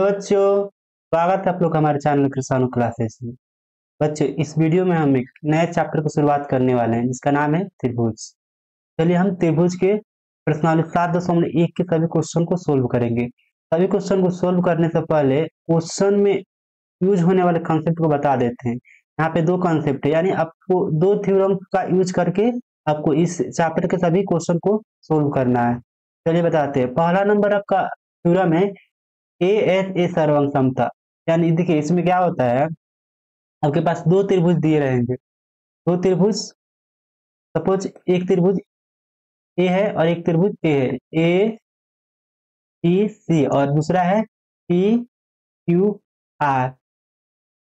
तो बच्चों, स्वागत है आप लोग का हमारे चैनल कृषाणु क्लासेस में। बच्चों, इस वीडियो में हम एक नए चैप्टर को शुरुआत करने वाले हैं जिसका नाम है त्रिभुज। चलिए हम त्रिभुज के प्रश्नावली 7.1 के सभी क्वेश्चन को सोल्व करेंगे। सभी क्वेश्चन को सोल्व करने से पहले क्वेश्चन में यूज होने वाले कॉन्सेप्ट को बता देते हैं। यहाँ पे दो कॉन्सेप्ट है, यानी आपको दो थ्योरम का यूज करके आपको इस चैप्टर के सभी क्वेश्चन को सोल्व करना है। चलिए बताते हैं। पहला नंबर आपका थ्योरम है ए एस ए सर्वंग समता। यानी देखिए इसमें क्या होता है, आपके पास दो त्रिभुज दिए रहेंगे। दो त्रिभुज, सपोज एक त्रिभुज ए है और एक त्रिभुज ए है, ए पी सी, और दूसरा है P Q R.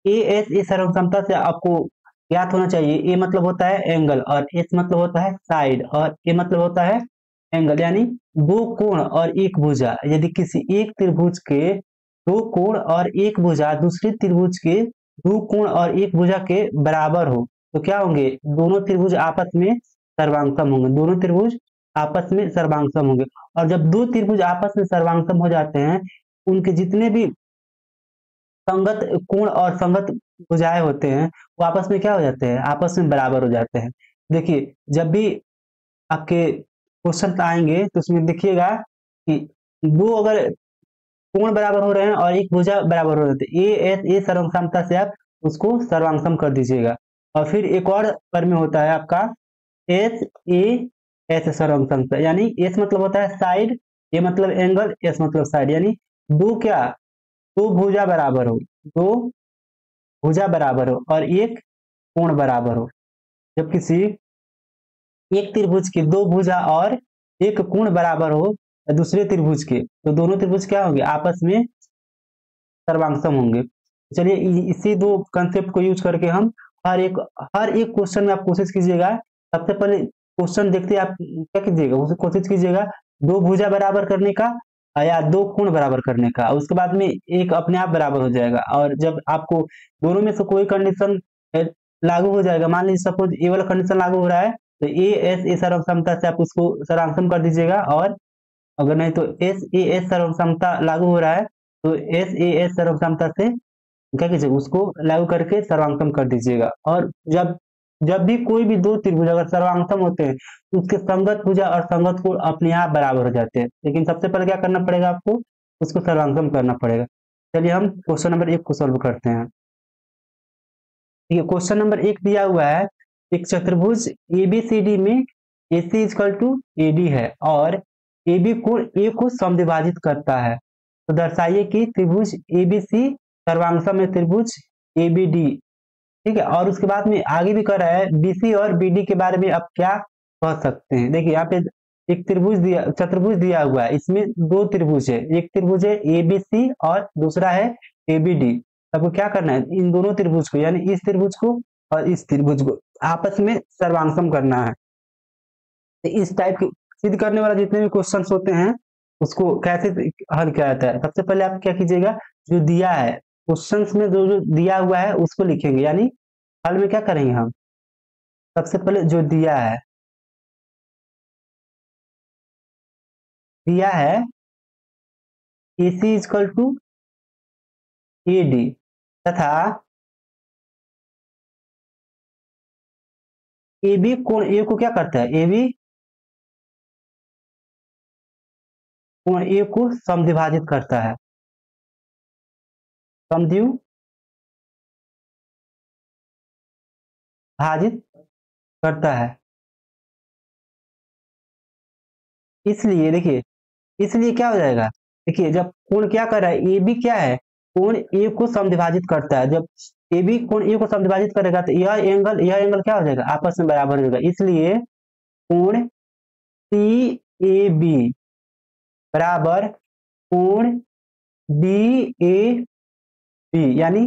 A S A सर्वंग समता से आपको ज्ञात होना चाहिए। ए मतलब होता है एंगल और एस मतलब होता है साइड और ए मतलब होता है एंगल, यानी दो कोण और एक भुजा। यदि किसी एक त्रिभुज के दो कोण और एक भुजा दूसरे त्रिभुज के दो कोण और एक भुजा के बराबर हो तो क्या होंगे, दोनों त्रिभुज आपस में सर्वांगसम होंगे। दोनों त्रिभुज आपस में सर्वांगसम होंगे। और जब दो त्रिभुज आपस में सर्वांगसम हो जाते हैं, उनके जितने भी संगत कोण और संगत भुजाएं होते हैं वो आपस में क्या हो जाते हैं, आपस में बराबर हो जाते हैं। देखिए जब भी आपके क्वेश्चन आएंगे तो उसमें देखिएगा कि दो अगर कोण बराबर हो रहे हैं और एक भुजा बराबर हो रहे हैं, ए एस ए सर्वसमता से आप उसको सर्वांगसम कर दीजिएगा। और फिर एक और पर में होता है आपका एस ए एस सर्वसमता, यानी एस मतलब होता है साइड, ए मतलब एंगल, एस मतलब साइड, यानी दो क्या, दो भुजा बराबर हो, दो भुजा बराबर हो और एक कोण बराबर हो। जब किसी एक त्रिभुज के दो भुजा और एक कोण बराबर हो दूसरे त्रिभुज के, तो दोनों त्रिभुज क्या होंगे, आपस में सर्वांगसम होंगे। चलिए इसी दो कंसेप्ट को यूज करके हम हर एक क्वेश्चन में आप कोशिश कीजिएगा। सबसे पहले क्वेश्चन देखते आप क्या कीजिएगा, उसे कोशिश कीजिएगा दो भुजा बराबर करने का या दो कोण बराबर करने का। उसके बाद में एक अपने आप बराबर हो जाएगा। और जब आपको दोनों में से कोई कंडीशन लागू हो जाएगा, मान लीजिए सपोज ए वाला कंडीशन लागू हो रहा है, तो ए एस ए सर्वसमता से आप उसको सर्वांगसम कर दीजिएगा। और अगर नहीं तो एस ए एस सर्वसमता लागू हो रहा है तो एस ए एस सर्वसमता से क्या कीजिए, उसको लागू करके सर्वांगसम कर दीजिएगा। और जब जब भी कोई भी दो त्रिभुज अगर सर्वांगसम होते हैं तो उसके संगत भुजा और संगत कोण अपने आप बराबर हो जाते हैं। लेकिन सबसे पहले क्या करना पड़ेगा, आपको उसको सर्वांगसम करना पड़ेगा। चलिए हम क्वेश्चन नंबर 1 को सोल्व करते हैं। ठीक है, क्वेश्चन नंबर 1 दिया हुआ है, एक चतुर्भुज एबीसीडी में AC इक्वल टू AD है और AB कोण A को समद्विभाजित करता है। तो दर्शाइए कि त्रिभुज ABC सर्वांगसम है त्रिभुज ABD। ठीक है, और उसके बाद में आगे भी कर रहा है BC और BD के बारे में आप क्या कह सकते हैं। देखिए यहाँ पे एक त्रिभुज दिया, चतुर्भुज दिया हुआ है, इसमें दो त्रिभुज है, एक त्रिभुज है ABC और दूसरा है ABD। आपको क्या करना है, इन दोनों त्रिभुज को यानी इस त्रिभुज को और इस त्रिभुज को आपस में सर्वांगसम करना है। तो इस टाइप के सिद्ध करने वाला जितने भी क्वेश्चन होते हैं उसको कैसे हल किया जाता है। सबसे पहले आप क्या कीजिएगा, जो दिया है क्वेश्चन में जो जो दिया हुआ है उसको लिखेंगे, यानी हल में क्या करेंगे हम, सबसे पहले जो दिया है AC इक्वल टू AD तथा AB कोण A को क्या करता है, AB कोण A को समद्विभाजित करता है, समद्विभाजित करता है। इसलिए देखिए, इसलिए क्या हो जाएगा, देखिए जब कोण क्या कर रहा है, ए बी क्या है, कोण ए को समद्विभाजित करता है। जब ए बी कोण ए को समद्विभाजित करेगा तो यह एंगल क्या हो जाएगा, आपस में बराबर हो जाएगा। इसलिए कोण सी ए बी बराबर कोण डी ए बी, यानी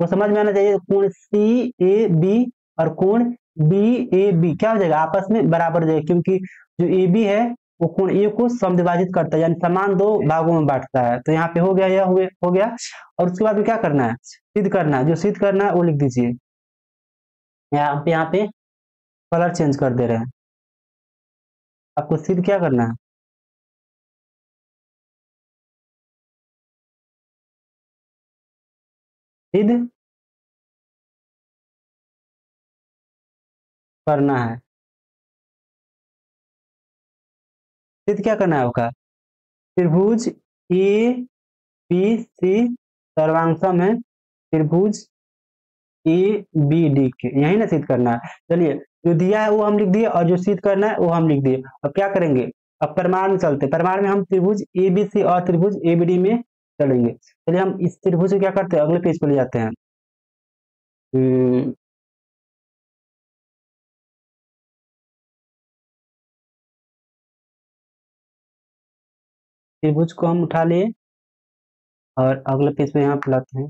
वो समझ में आना चाहिए, कोण सी ए बी और कोण डी ए बी क्या हो जाएगा, आपस में बराबर हो जाएगा। क्योंकि जो ए बी है वो कोण ए को समद्विभाजित करता है, यानी समान दो भागों में बांटता है। तो यहाँ पे हो गया, यह हो गया। और उसके बाद में क्या करना है, सिद्ध करना है। जो सिद्ध करना है वो लिख दीजिए। यहाँ पे कलर चेंज कर दे रहे हैं। आपको सिद्ध क्या करना है, सिद्ध करना है। सिद्ध क्या करना है आपका? त्रिभुज ए बी सी सर्वांगसम है त्रिभुज ए बी डी के, यही ना सिद्ध करना है। चलिए, जो दिया है वो हम लिख दिए और जो सिद्ध करना है वो हम लिख दिए। अब क्या करेंगे? अब प्रमाण में चलते, प्रमाण में हम त्रिभुज ए बी सी और त्रिभुज ए बी डी में चलेंगे। चलिए, हम इस त्रिभुज को क्या करते हैं, अगले पेज पर ले जाते हैं। त्रिभुज को हम उठा लिए और अगले पेज पे यहाँ पे लाते हैं।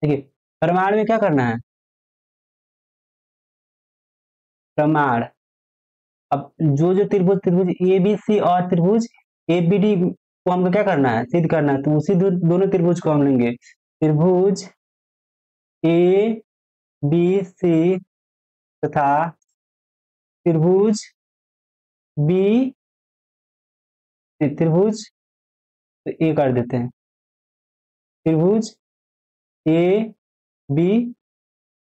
देखिए, प्रमाण में क्या करना है? प्रमाण, अब जो जो त्रिभुज त्रिभुज ए बी सी और त्रिभुज ए बी डी को हमको क्या करना है, सिद्ध करना है। तो उसी दोनों त्रिभुज को हम लेंगे। त्रिभुज ए बी सी तथा त्रिभुज बी, त्रिभुज तो ए कर देते हैं, त्रिभुज ए बी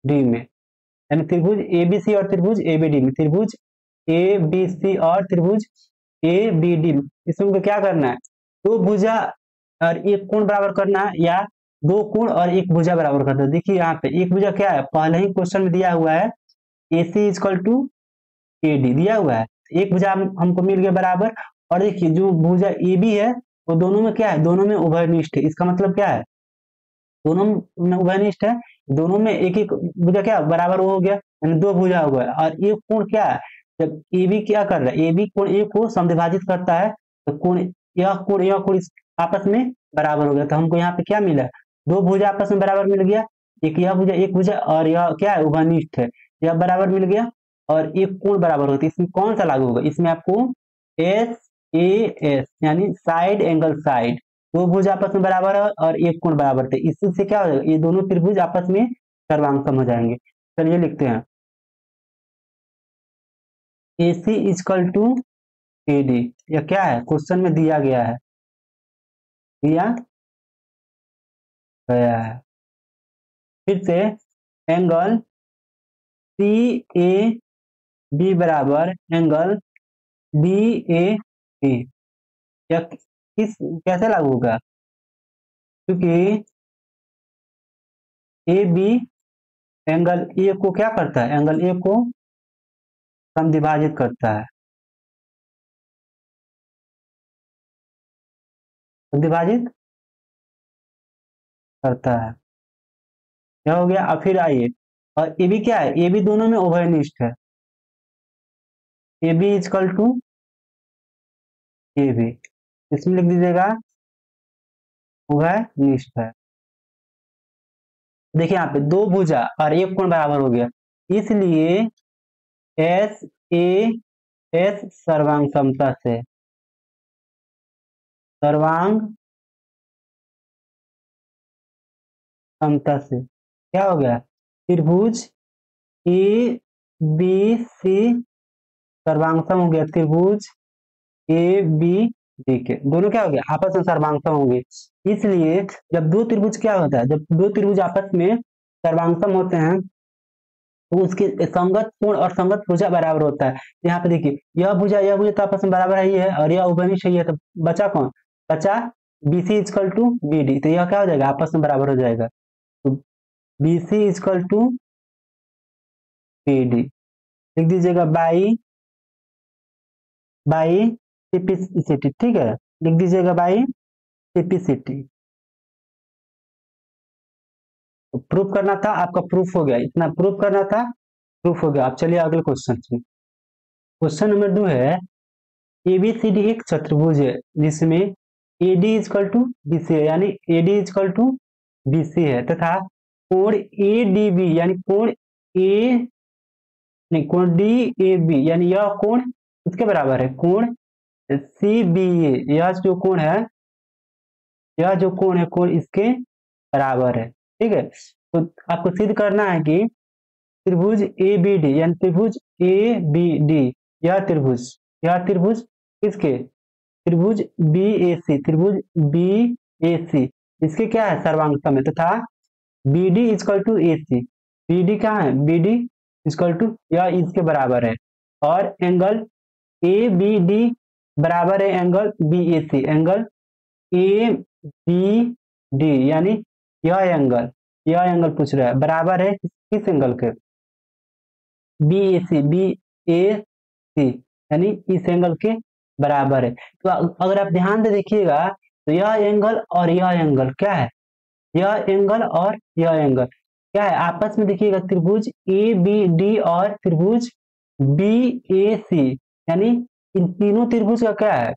डी में, यानी त्रिभुज ए बी सी और त्रिभुज ए बी डी में, त्रिभुज ए बी सी और त्रिभुज ए बी डी में। इसमें क्या करना है? दो भुजा और एक कोण बराबर करना है, या दो कोण और एक भुजा बराबर करना है। देखिए यहाँ पे एक भुजा क्या है, पहले ही क्वेश्चन में दिया हुआ है ए सी इजकल टू ए डी दिया हुआ है, एक भुजा हमको मिल गया बराबर। और देखिए जो भुजा ए बी है वो दोनों में क्या है, दोनों में उभयनिष्ठ है। इसका मतलब क्या है, दोनों में उभयनिष्ठ है, दोनों में एक एक भुजा क्या बराबर हो गया, यानी दो भुजा हो गया। और एक कोण क्या है, जब ए बी क्या कर रहा है, ए बी कोण ए को समद्विभाजित करता है, तो कोण यह कोण आपस में बराबर हो गया। तो हमको यहाँ पे क्या मिला, दो भुजा आपस में बराबर मिल गया, एक भुजा और यह क्या है उभयनिष्ठ है, यह बराबर मिल गया। और एक कोण बराबर होती है, इसमें कौन सा लागू होगा, इसमें आपको एस ए एस यानी साइड एंगल साइड, दो भुज आपस में बराबर है और एक कोण बराबर थे, इसी से क्या हो जाएगा, ये दोनों त्रिभुज आपस में सर्वांगसम हो जाएंगे। चलिए लिखते हैं ए सी इजकल टू ए डी, यह क्या है क्वेश्चन में दिया गया है, दिया गया है। फिर से एंगल सी ए बी बराबर एंगल डी ए बी, यह किस कैसे लागू होगा, क्योंकि ए बी एंगल ए को क्या करता है, एंगल ए को समद्विभाजित करता है, समद्विभाजित करता है, क्या हो गया। अब फिर आइए, और ए बी क्या है, ए बी दोनों में उभयनिष्ठ है, A B equal to A B, इसमें लिख दीजिएगा उभयनिष्ठ है। देखिए यहाँ पे दो भुजा और एक कोण बराबर हो गया, इसलिए एस ए एस सर्वांग समता से, सर्वांग समता से क्या हो गया, त्रिभुज ए बी सी सर्वांगसम हो गया, त्रिभुज ए बी डी के दोनों क्या हो गया, आपस में सर्वांगसम होंगे। इसलिए जब दो त्रिभुज क्या होता है, जब दो त्रिभुज आपस में सर्वांगसम होते हैं तो उसके संगत कोण और संगत भुजा बराबर होता है। यहाँ पे देखिए यह भुजा तो आपस में बराबर ही है और यह उभयनिष्ठ है, तो बचा कौन, बचा B C equal to B D, तो यह क्या हो जाएगा, आपस में बराबर हो जाएगा। तो B C equal to B D लिख दीजिएगा बाई बाई टिपिसिटी, ठीक है, लिख दीजिएगा बाई टिपिसिटी। तो प्रूफ करना था, आपका प्रूफ हो गया, इतना प्रूफ करना था, प्रूफ हो गया। अब चलिए अगले क्वेश्चन से। क्वेश्चन नंबर 2 है, एबीसीडी एक चतुर्भुज है जिसमें एडी इजकल टू बीसी है, यानी एडी इजकल टू बीसी है, तथा कोण एडीबी यानी कोण ए नहीं कोण डी ए बी यानी यह कोण किसके बराबर है, कोण सी बी ए, यह जो कोण है, यह जो कोण है कोण इसके बराबर है, ठीक है। तो आपको सिद्ध करना है कि त्रिभुज ए बी डी यानी त्रिभुज ए बी डी, यह त्रिभुज यह त्रिभुज किसके, त्रिभुज बी ए सी, त्रिभुज बी ए सी इसके क्या है सर्वांग सम है, तथा B D equal to A C, B D क्या है, बी डी इजकल टू यह इसके बराबर है, और एंगल ए बी डी बराबर है angle B A C, angle A B D यानी यह एंगल पूछ रहा है बराबर है किस एंगल के, B A C, B A C यानी इस एंगल के बराबर है। तो अगर आप ध्यान से देखिएगा तो यह एंगल और यह एंगल क्या है, यह एंगल और यह एंगल क्या है आपस में, देखिएगा त्रिभुज ए बी डी और त्रिभुज बी ए सी यानी इन तीनों त्रिभुज का क्या है,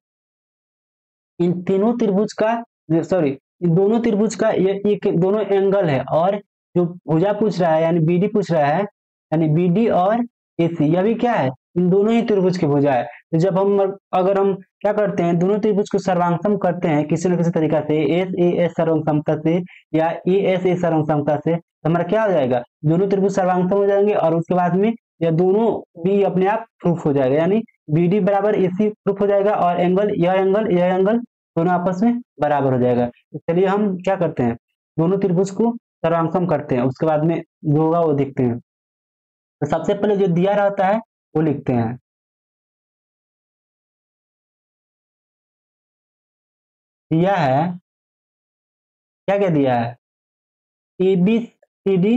इन तीनों त्रिभुज का सॉरी इन दोनों त्रिभुज का ये एक दोनों एंगल है, और जो भुजा पूछ रहा है यानी बीडी पूछ रहा है यानी बीडी और एसी यह भी क्या है, इन दोनों ही त्रिभुज की भुजा है। तो जब हम अगर हम क्या करते हैं दोनों त्रिभुज को सर्वांगसम करते हैं किसी न किसी तरीका से, एस ए एस सर्वांग समता से या ए एस ए सर्वांग समता से, तो हमारा क्या हो जाएगा, दोनों त्रिभुज सर्वांगसम हो जाएंगे, और उसके बाद में यह दोनों भी अपने आप प्रूफ हो जाएगा, यानी बी डी बराबर एसी प्रूफ हो जाएगा, और यह एंगल दोनों आपस में बराबर हो जाएगा। तो चलिए हम क्या करते हैं दोनों त्रिभुज को सर्वांगसम करते हैं, उसके बाद में जो होगा वो देखते हैं। तो सबसे पहले जो दिया रहता है वो लिखते हैं, दिया है क्या क्या दिया है, A B C D,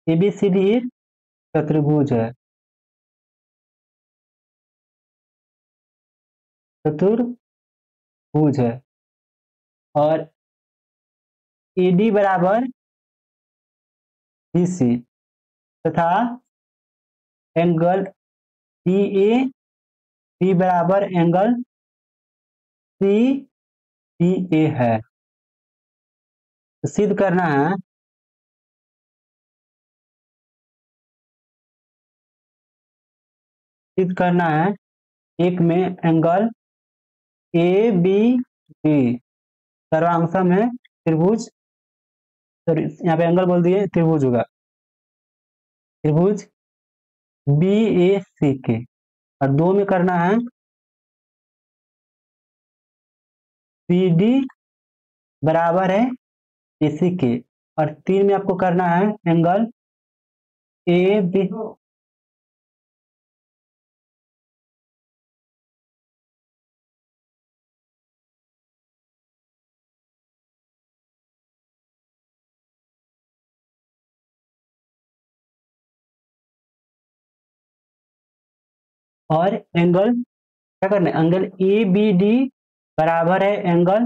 A B C D एक चतुर्भुज है, चतुर्भुज है, और ए डी बराबर बी सी तथा एंगल डी ए डी बराबर एंगल सी डी ए है। तो सिद्ध करना है, सिद्ध करना है एक में एंगल ए बी डी सर्वांगसम है त्रिभुज, सॉरी यहाँ पे एंगल बोल दिए त्रिभुज होगा, त्रिभुज बी ए सी के, और दो में करना है बी डी बराबर है ए सी के, और तीन में आपको करना है एंगल ए बी, और एंगल क्या करना है, एंगल ए बी डी बराबर है एंगल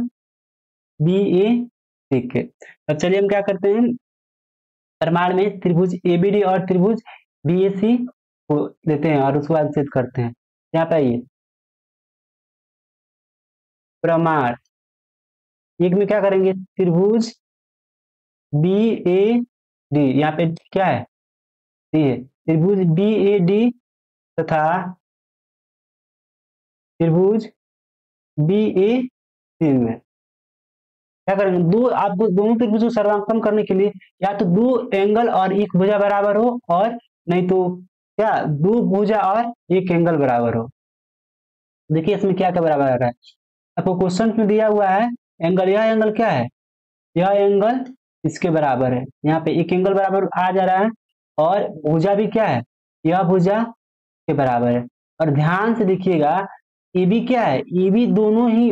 बी ए सी के। अब चलिए हम क्या करते हैं, प्रमाण में त्रिभुज ए बी डी और त्रिभुज बी ए सी को लेते हैं और उसके बाद सिद्ध करते हैं। यहाँ पे आइए, प्रमाण एक में क्या करेंगे, त्रिभुज बी ए डी, यहाँ पे क्या है डी है, त्रिभुज बी ए डी तथा त्रिभुज बी ए सी में क्या करेंगे, दो आपको दोनों त्रिभुज को सर्वांगसम करने के लिए या तो दो एंगल और एक भुजा बराबर हो, और नहीं तो क्या दो भुजा और एक एंगल बराबर हो। देखिए इसमें क्या क्या बराबर आ रहा है, आपको क्वेश्चन में दिया हुआ है एंगल, यह एंगल क्या है, यह एंगल इसके बराबर है, यहाँ पे एक एंगल बराबर आ जा रहा है, और भुजा भी क्या है, यह भुजा के बराबर है। और ध्यान से देखिएगा ए बी क्या है, ए बी दोनों ही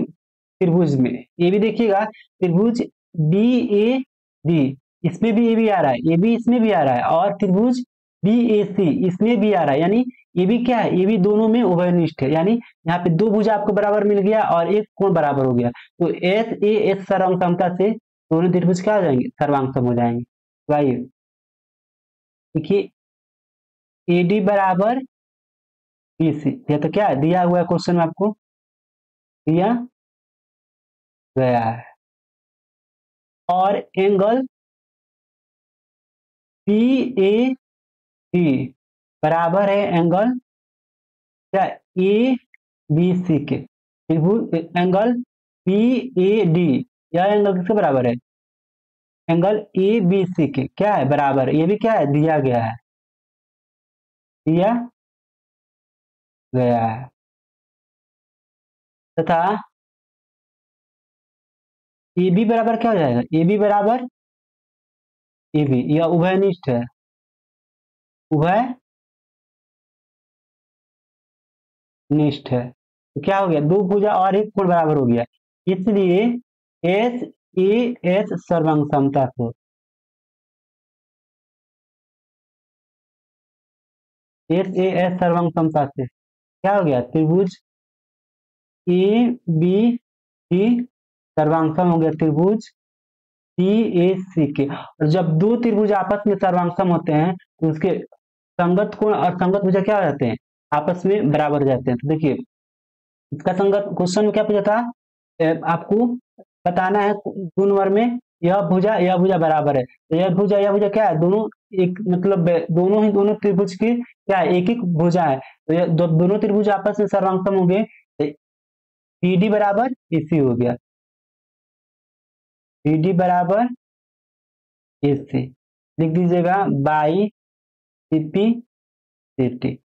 त्रिभुज में, ए बी देखिएगा त्रिभुज बी ए डी इसमें भी ए बी आ रहा है, ए बी इसमें भी आ रहा है, और त्रिभुज बी ए सी इसमें भी आ रहा है, यानी ए बी क्या है, ए बी दोनों में उभयनिष्ठ है, यानी यहाँ पे दो भुजा आपको बराबर मिल गया और एक कोण बराबर हो गया। तो एस ए एस सर्वांग समता से दोनों त्रिभुज क्या हो जाएंगे, सर्वांगसम हो जाएंगे। तो आइए देखिए ए डी बराबर बी सी, यह तो क्या है दिया हुआ है क्वेश्चन में, आपको दिया गया है, और एंगल पी ए डी बराबर है एंगल क्या, ए बी सी के, त्रिभुज एंगल पी ए डी, यह एंगल किसके बराबर है, एंगल ए बी सी के क्या है बराबर, ये भी क्या है दिया गया है, दिया गया है तथा ए बी बराबर क्या हो जाएगा, ए बी बराबर ए बी, यह उभयनिष्ठ है, उभयनिष्ठ है। तो क्या हो गया, दो भुजा और एक कोण बराबर हो गया, इसलिए एस ए एस सर्वांग समता को, एस ए एस सर्वांग समता से क्या हो गया, त्रिभुज ए बी सी सर्वांगसम हो गया त्रिभुज सी ए सी के। और जब दो त्रिभुज आपस में सर्वांगसम होते हैं तो उसके संगत कोण और संगत भुजा क्या हो जाते हैं, आपस में बराबर हो जाते हैं। तो देखिए इसका संगत क्वेश्चन में क्या पूछा था, आपको बताना है 2 नंबर में यह भुजा बराबर है, तो यह भुजा क्या है, दोनों एक मतलब दोनों त्रिभुज की क्या है, एक एक भुजा है, तो यह दोनों त्रिभुज आपस में सर्वांगसम हो गए, बी डी बराबर एसी हो गया, बी डी बराबर एसी लिख दीजिएगा बाई सीपी सीटी।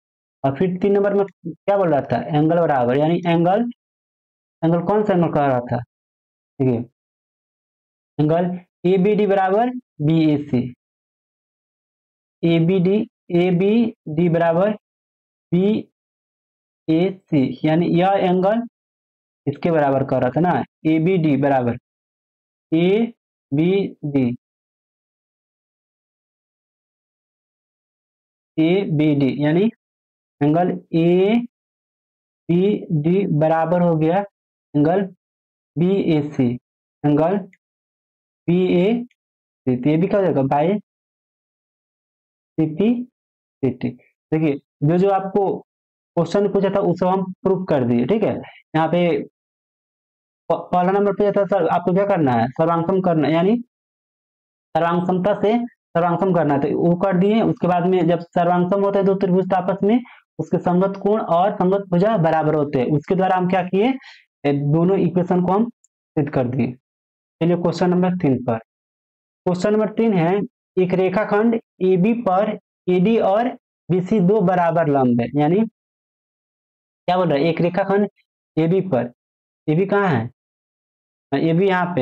और फिर 3 नंबर में क्या बोल रहा था, एंगल बराबर, यानी एंगल एंगल कौन सा एंगल कह रहा था, ठीक है, एंगल ए बी डी बराबर B A C, A B D, A B D बराबर बी ए सी, यानी यह एंगल इसके बराबर कर रहा था ना, ए बी डी बराबर A B D, A B D यानी एंगल ए बी डी बराबर हो गया angle B A C, angle B A C, तो ये भी क्या हो जाएगा by C P C T. देखिए जो जो आपको क्वेश्चन पूछा था उसे हम प्रूव कर दिए, ठीक है। यहाँ पे पहला नंबर पे था सर, आपको क्या करना है, सर्वांगसम करना, यानी सर्वांगसमता से सर्वांगसम करना है, तो वो कर दिए। उसके बाद में जब सर्वांगसम होता है दो त्रिभुज आपस में, उसके संगत कोण और संगत भुजा बराबर होते हैं, उसके द्वारा हम क्या किए, दोनों इक्वेशन को हम सिद्ध कर दिए। चलिए क्वेश्चन नंबर 3 पर, क्वेश्चन नंबर 3 है, एक रेखाखंड ए बी पर ए डी और बी सी दो बराबर लंब है, यानी क्या बोल रहा है, एक रेखाखंड ए बी पर, ए बी कहाँ है, ए बी यहाँ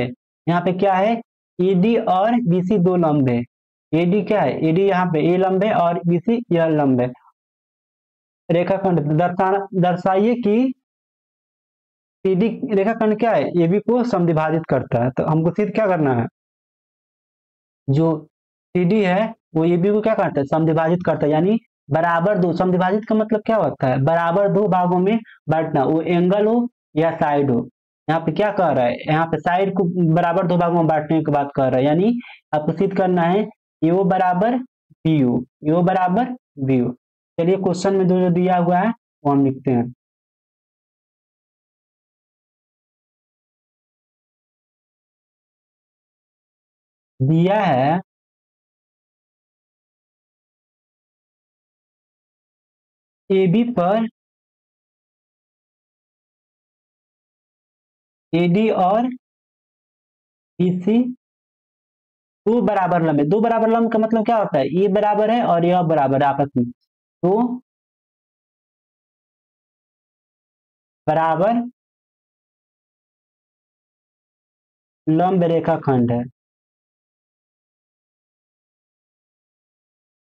पे क्या है, ए डी और बी सी दो लंब है, ए डी क्या है, ए डी यहाँ पे ए लंब है और बी सी यह लंब है। रेखाखंड दर्शाइए कि सी डी रेखाखंड क्या है, ए बी को समद्विभाजित करता है। तो हमको सिद्ध क्या करना है, जो सी डी है वो ए बी को क्या करता है, समद्विभाजित करता है, यानी बराबर दो, समद्विभाजित का मतलब क्या होता है, बराबर दो भागों में बांटना, वो एंगल हो या साइड हो। यहाँ पे क्या कह रहा है, यहाँ पे साइड को बराबर दो भागों में बांटने की बात कर रहा है, यानी आपको सिद्ध करना है ए बराबर बी यू, ए बराबर बी यू। चलिए क्वेश्चन में जो जो दिया हुआ है वो हम लिखते हैं। दिया है ए बी पर ए डी और बी सी दो बराबर लंब है, दो बराबर लंब का मतलब क्या होता है, ये बराबर है और यह बराबर है आपस में, तो बराबर लंब रेखा खंड है,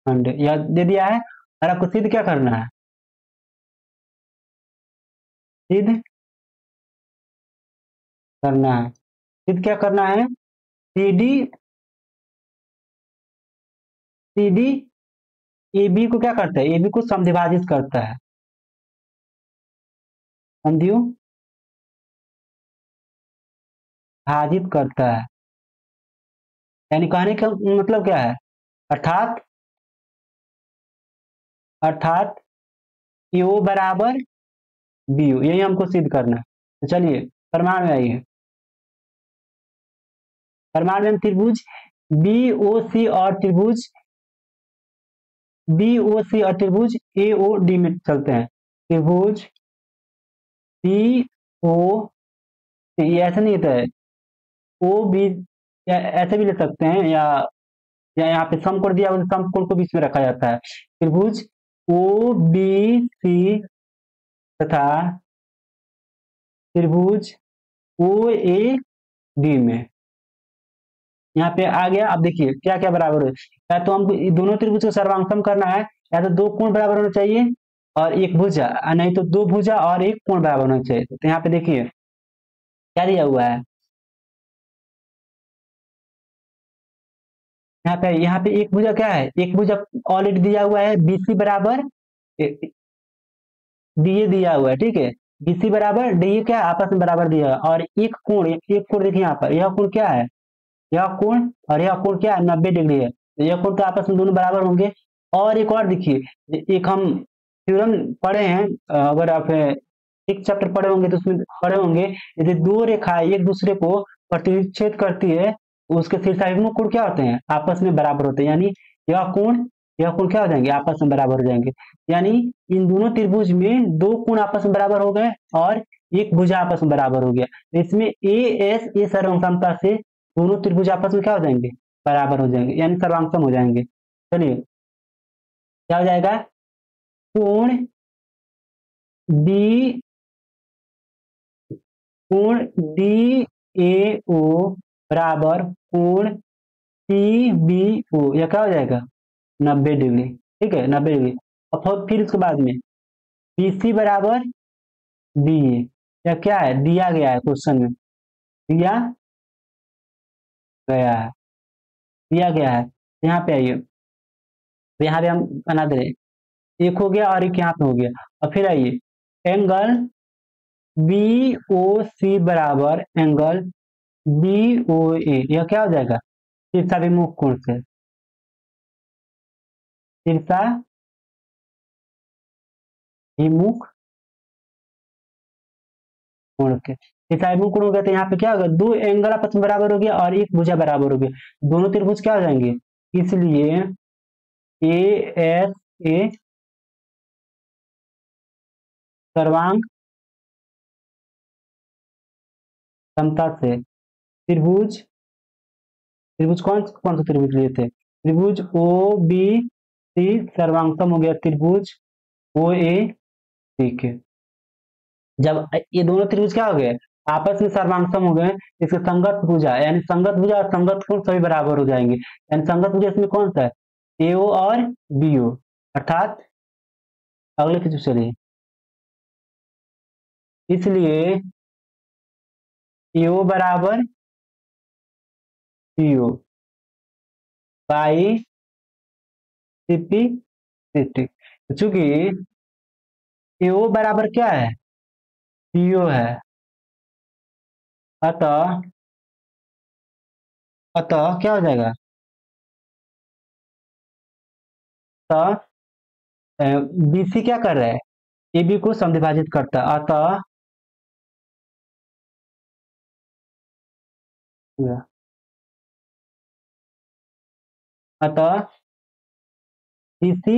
खंड यह दे दिया है। और आपको सिद्ध क्या करना है, सिद्ध करना है, सिद्ध क्या करना है, C D, C D A B को क्या करता है, ए बी को समद्विभाजित करता है, समद्विभाजित करता है, यानी कहने का मतलब क्या है, अर्थात अर्थात ए बराबर बी यू, यही हमको सिद्ध करना है। तो चलिए प्रमाण में आइए, प्रमाण में हम त्रिभुज बी ओ सी और त्रिभुज बी ओ सी और त्रिभुज ए ओ डी में चलते हैं। त्रिभुज बी ओ सी, ये ऐसे नहीं होता है, ओ बी ऐसे भी ले सकते हैं, या यहाँ पे समकोण दिया हुआ समकोण को बीच में रखा जाता है। त्रिभुज ओ बी सी तथा त्रिभुज ओ ए डी में। यहाँ पे आ गया। अब देखिए क्या क्या बराबर है। या तो हमको दोनों त्रिभुज को सर्वांगसम करना है, या तो दो कोण बराबर होना चाहिए और एक भुजा, नहीं तो दो भुजा और एक कोण बराबर होना चाहिए। तो यहाँ पे देखिए क्या दिया हुआ है। यहाँ पे एक भुजा क्या है, एक भुजा ऑलरेडी दिया हुआ है बीसी बराबर डीए दिया हुआ है, ठीक है। बीसी बराबर डीए क्या है, आपस में बराबर दिया हुआ है। और एक कोण देखिए यहाँ पर, यह कोण क्या है, यह कोण और यह कोण क्या है, 90 डिग्री है। तो यह कोण तो आपस में दोनों बराबर होंगे। और एक और देखिए, एक हम थ्योरम पढ़े हैं, अगर आप एक चैप्टर पढ़े होंगे तो उसमें पढ़े होंगे, यदि दो रेखाएं एक दूसरे को प्रतिच्छेद करती है, उसके शीर्षाभिमुख कोण क्या होते हैं, आपस में बराबर होते हैं। यानी यह कोण क्या हो जाएंगे, आपस में बराबर हो जाएंगे। यानी इन दोनों त्रिभुज में दो कोण आपस में बराबर हो गए और एक भुजा आपस में बराबर हो गया। इसमें ए सर्वसमता से दोनों त्रिभुज आपस में क्या हो जाएंगे, बराबर हो जाएंगे, यानी सर्वांगसम हो जाएंगे। चलिए क्या हो जाएगा, कोण डी कोण डी ए ओ बराबर कोण टी बी ओ, यह क्या हो जाएगा, 90 डिग्री। ठीक है, 90 डिग्री। और फिर उसके बाद में बी सी बराबर डी ए, यह क्या है, दिया गया है क्वेश्चन में, दिया गया है, दिया गया है। यहाँ पे आइए, तो यहाँ पे हम बना दे रहे हैं, एक हो गया और एक यहाँ पे हो गया। और फिर आइए, एंगल बी ओ सी बराबर एंगल बी ओ ए, यह क्या हो जाएगा, शीर्षाभिमुख कोण से, शीर्षाभिमुख कोण के। शीर्षाभिमुख कोण हो गया तो यहाँ पे क्या होगा, दो एंगल आपस में बराबर हो गया और एक भुजा बराबर हो गया, दोनों त्रिभुज क्या हो जाएंगे। इसलिए ए एस ए सर्वांग समता से त्रिभुज, त्रिभुज कौन कौन सा त्रिभुज लिए थे, त्रिभुज ओ बी सी सर्वांगसम हो गया त्रिभुज ओ ए, ठीक है। जब ये दोनों त्रिभुज क्या हो गए, आपस में सर्वांगसम हो गए, इसके संगत भुजा यानी संगत भुजा और संगत कोण सभी बराबर हो जाएंगे। यानी संगत भुजा इसमें कौन सा है, एओ और बीओ, अर्थात अगले पे चलिए। इसलिए एओ बराबर सीओ बाई सीपी सीटी। चूंकि एओ बराबर क्या है, पीओ है, अतः अतः क्या हो जाएगा, अतः बीसी क्या कर रहा है, एबी को समद्विभाजित करता है। अतः बीसी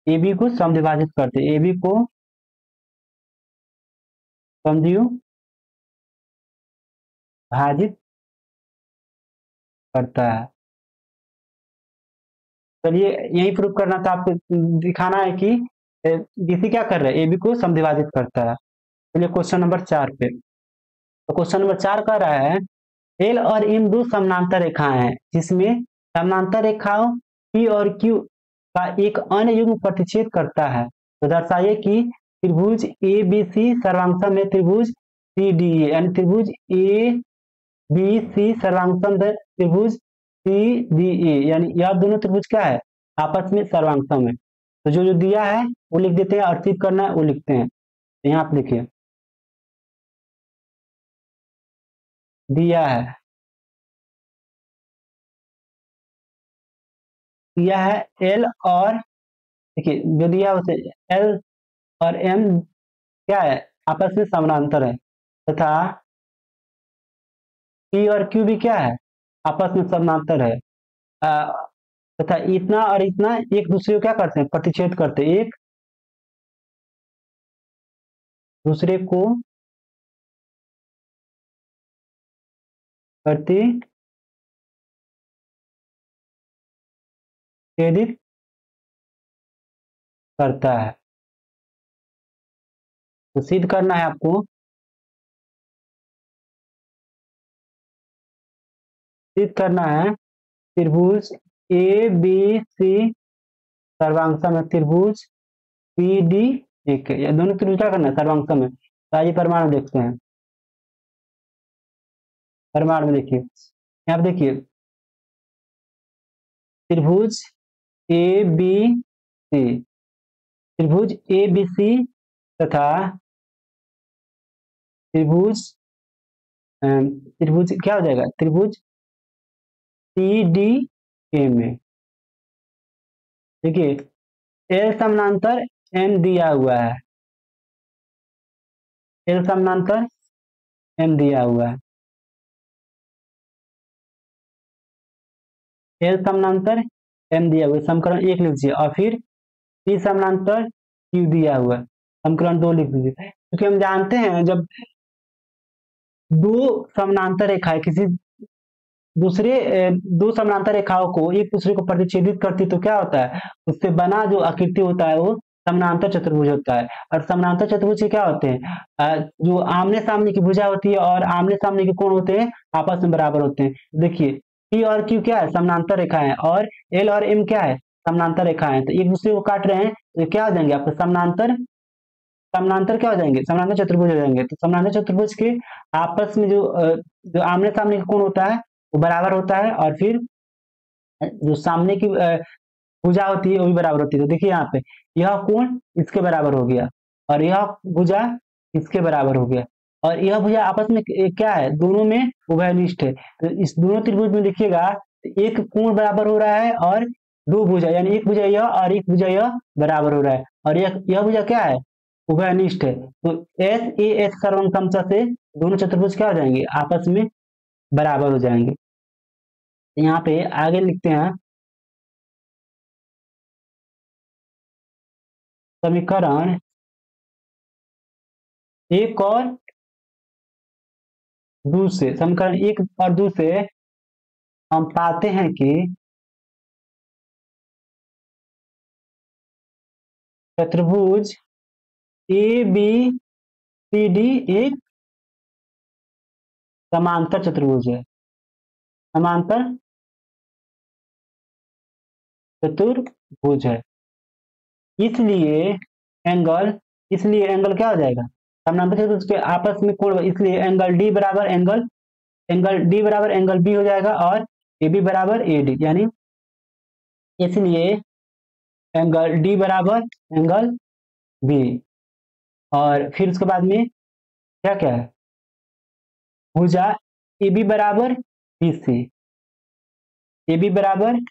एबी को समद्विभाजित करते, एबी को समद्विभाजित करता है। चलिए यही प्रूव करना था आपको, दिखाना है कि बीसी क्या कर रहा है, एबी को समद्विभाजित करता है। चलिए क्वेश्चन नंबर 4 पे। तो क्वेश्चन नंबर 4 कह रहा है, एल और एम दो समानांतर रेखाएं हैं, जिसमें समानांतर रेखाओं पी और क्यू का एक अन्य युग्म प्रतिच्छेद करता है। तो दर्शाइए कि त्रिभुज ए बी सी सर्वांगसम है त्रिभुज सी डी ए, यानी त्रिभुज ए बी सी सर्वांगसम है त्रिभुज सी डी ए, यानी यह दोनों त्रिभुज क्या है, आपस में सर्वांगसम है। तो जो जो दिया है वो लिख देते हैं और सिद्ध करना है वो लिखते हैं। तो यहाँ आप लिखिए, दिया है, दिया है एल और, देखिए जो दिया है उसे एल और एम क्या है, आपस में समानांतर है, तथा पी और क्यू भी क्या है, आपस में समानांतर है। आ, तथा इतना और इतना एक दूसरे को क्या करते हैं, प्रतिच्छेद करते हैं, एक दूसरे को प्रतिच्छेदित करता है। तो सिद्ध करना है आपको, सिद्ध करना है त्रिभुज ए बी सी सर्वांगसम है त्रिभुज सी डी एक है। ये दोनों त्रिभुज क्या करना है, सर्वांगसम है। तो आइए प्रमाण में देखते हैं। प्रमाण में देखिए, यहाँ पे देखिए त्रिभुज ए बी सी, त्रिभुज ए बी सी तथा त्रिभुज त्रिभुज क्या हो जाएगा, त्रिभुज सी डी ए में देखिए एल समानांतर एम दिया हुआ है, एल समानांतर एम दिया हुआ है, एल समानांतर एम दिया हुआ है, समीकरण 1 लिख लीजिए। और फिर सी समानांतर क्यू दिया हुआ है, समीकरण 2 लिख लीजिए। क्योंकि हम जानते हैं जब दो समानांतर रेखाएं किसी दूसरे दो समानांतर रेखाओं को एक दूसरे को प्रतिच्छेदित करती तो क्या होता है, उससे बना जो आकृति होता है वो समानांतर चतुर्भुज होता है। और समानांतर चतुर्भुज के क्या होते हैं, जो आमने सामने की भुजा होती है और आमने सामने के कोण होते हैं आपस में बराबर होते हैं। देखिए पी और क्यू क्या है, समानांतर रेखाएं, और एल और एम क्या है, समानांतर रेखाएं। तो एक दूसरे को काट रहे हैं तो क्या हो जाएंगे आपके समानांतर, समानांतर क्या हो जाएंगे, समानांतर चतुर्भुज हो जाएंगे। तो समानांतर चतुर्भुज के आपस में जो आमने सामने का कोण होता है वो बराबर होता है, और फिर जो सामने की भुजा होती है वो भी बराबर होती है। तो देखिए यहाँ पे यह कोण इसके बराबर हो गया और यह भुजा इसके बराबर हो गया, और यह भुजा आपस में क्या है, दोनों में उभयनिष्ठ है। तो इस दोनों त्रिभुज में देखिएगा एक कोण बराबर हो रहा है और दो भुजा, यानी एक भुजा यह और एक भुजा यह बराबर हो रहा है, और यह भुजा क्या है, उभयनिष्ठ है। तो एस ए एस सर्वम समता से दोनों चतुर्भुज क्या हो जाएंगे, आपस में बराबर हो जाएंगे। यहाँ पे आगे लिखते हैं समीकरण एक और दो से, समीकरण एक और दो से हम पाते हैं कि चतुर्भुज ए बी सी डी एक समांतर चतुर्भुज है, समांतर चतुर्भुज है। इसलिए एंगल, इसलिए एंगल क्या हो जाएगा, समानांतर चतुर्भुज के आपस में कोण, इसलिए एंगल डी बराबर एंगल, एंगल डी बराबर एंगल बी हो जाएगा, और ए बी बराबर ए डी, यानी इसलिए एंगल डी बराबर एंगल बी। और फिर उसके बाद में क्या क्या है, भुजा ए बी बराबर बी सी, ए बी बराबर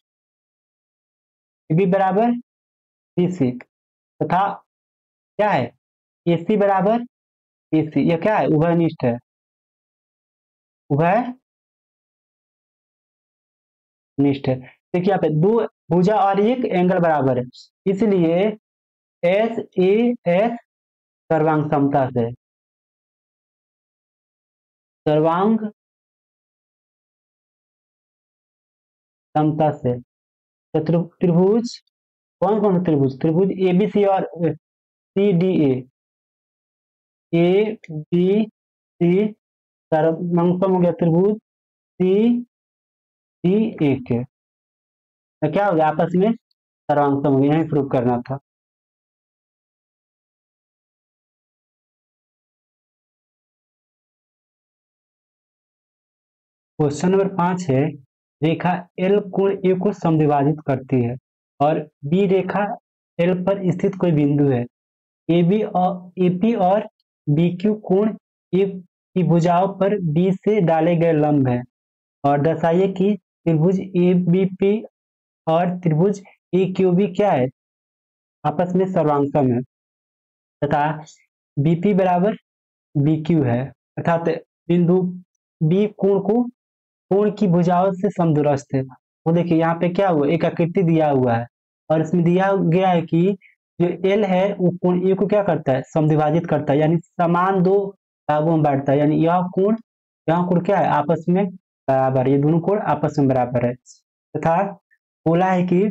बी सी तथा क्या है, ए सी बराबर ए सी, यह क्या है, उभयनिष्ठ है, उभयनिष्ठ है। देखिए यहाँ पे दो भुजा और एक एंगल बराबर है, इसलिए एस ए एस सर्वांग समता से, सर्वांग समता से त्रिभुज, कौन कौन सा त्रिभुज, त्रिभुज ए बी सी और सी डी ए बी सी सर्वांगसम हो गया त्रिभुज सी डी ए के, तो क्या हो गया, आपस में सर्वांगसम हो गया, यही प्रूव करना था। क्वेश्चन नंबर 5 है, रेखा एल कोण ए को समद्विभाजित करती है और बी रेखा एल पर स्थित कोई बिंदु है, ए बी और एपी और बी क्यू कोण ए की भुजाओं पर बी से डाले गए लंब है, और दर्शाइए कि त्रिभुज ए बी पी और त्रिभुज ए क्यू बी क्या है, आपस में सर्वांगसम है, तथा बीपी बराबर बी क्यू है, अर्थात बिंदु बी कोण की भुजाओं से समदूरस्थ है। तो देखिए यहाँ पे क्या हुआ, एक आकृति दिया हुआ है और इसमें दिया गया है कि जो एल है वो कोण ए को क्या करता है, समद्विभाजित करता है, यानी समान दो भागों में बांटता है, यानी यह कोण क्या है, आपस में बराबर, ये दोनों कोण आपस में बराबर है। तथा बोला है कि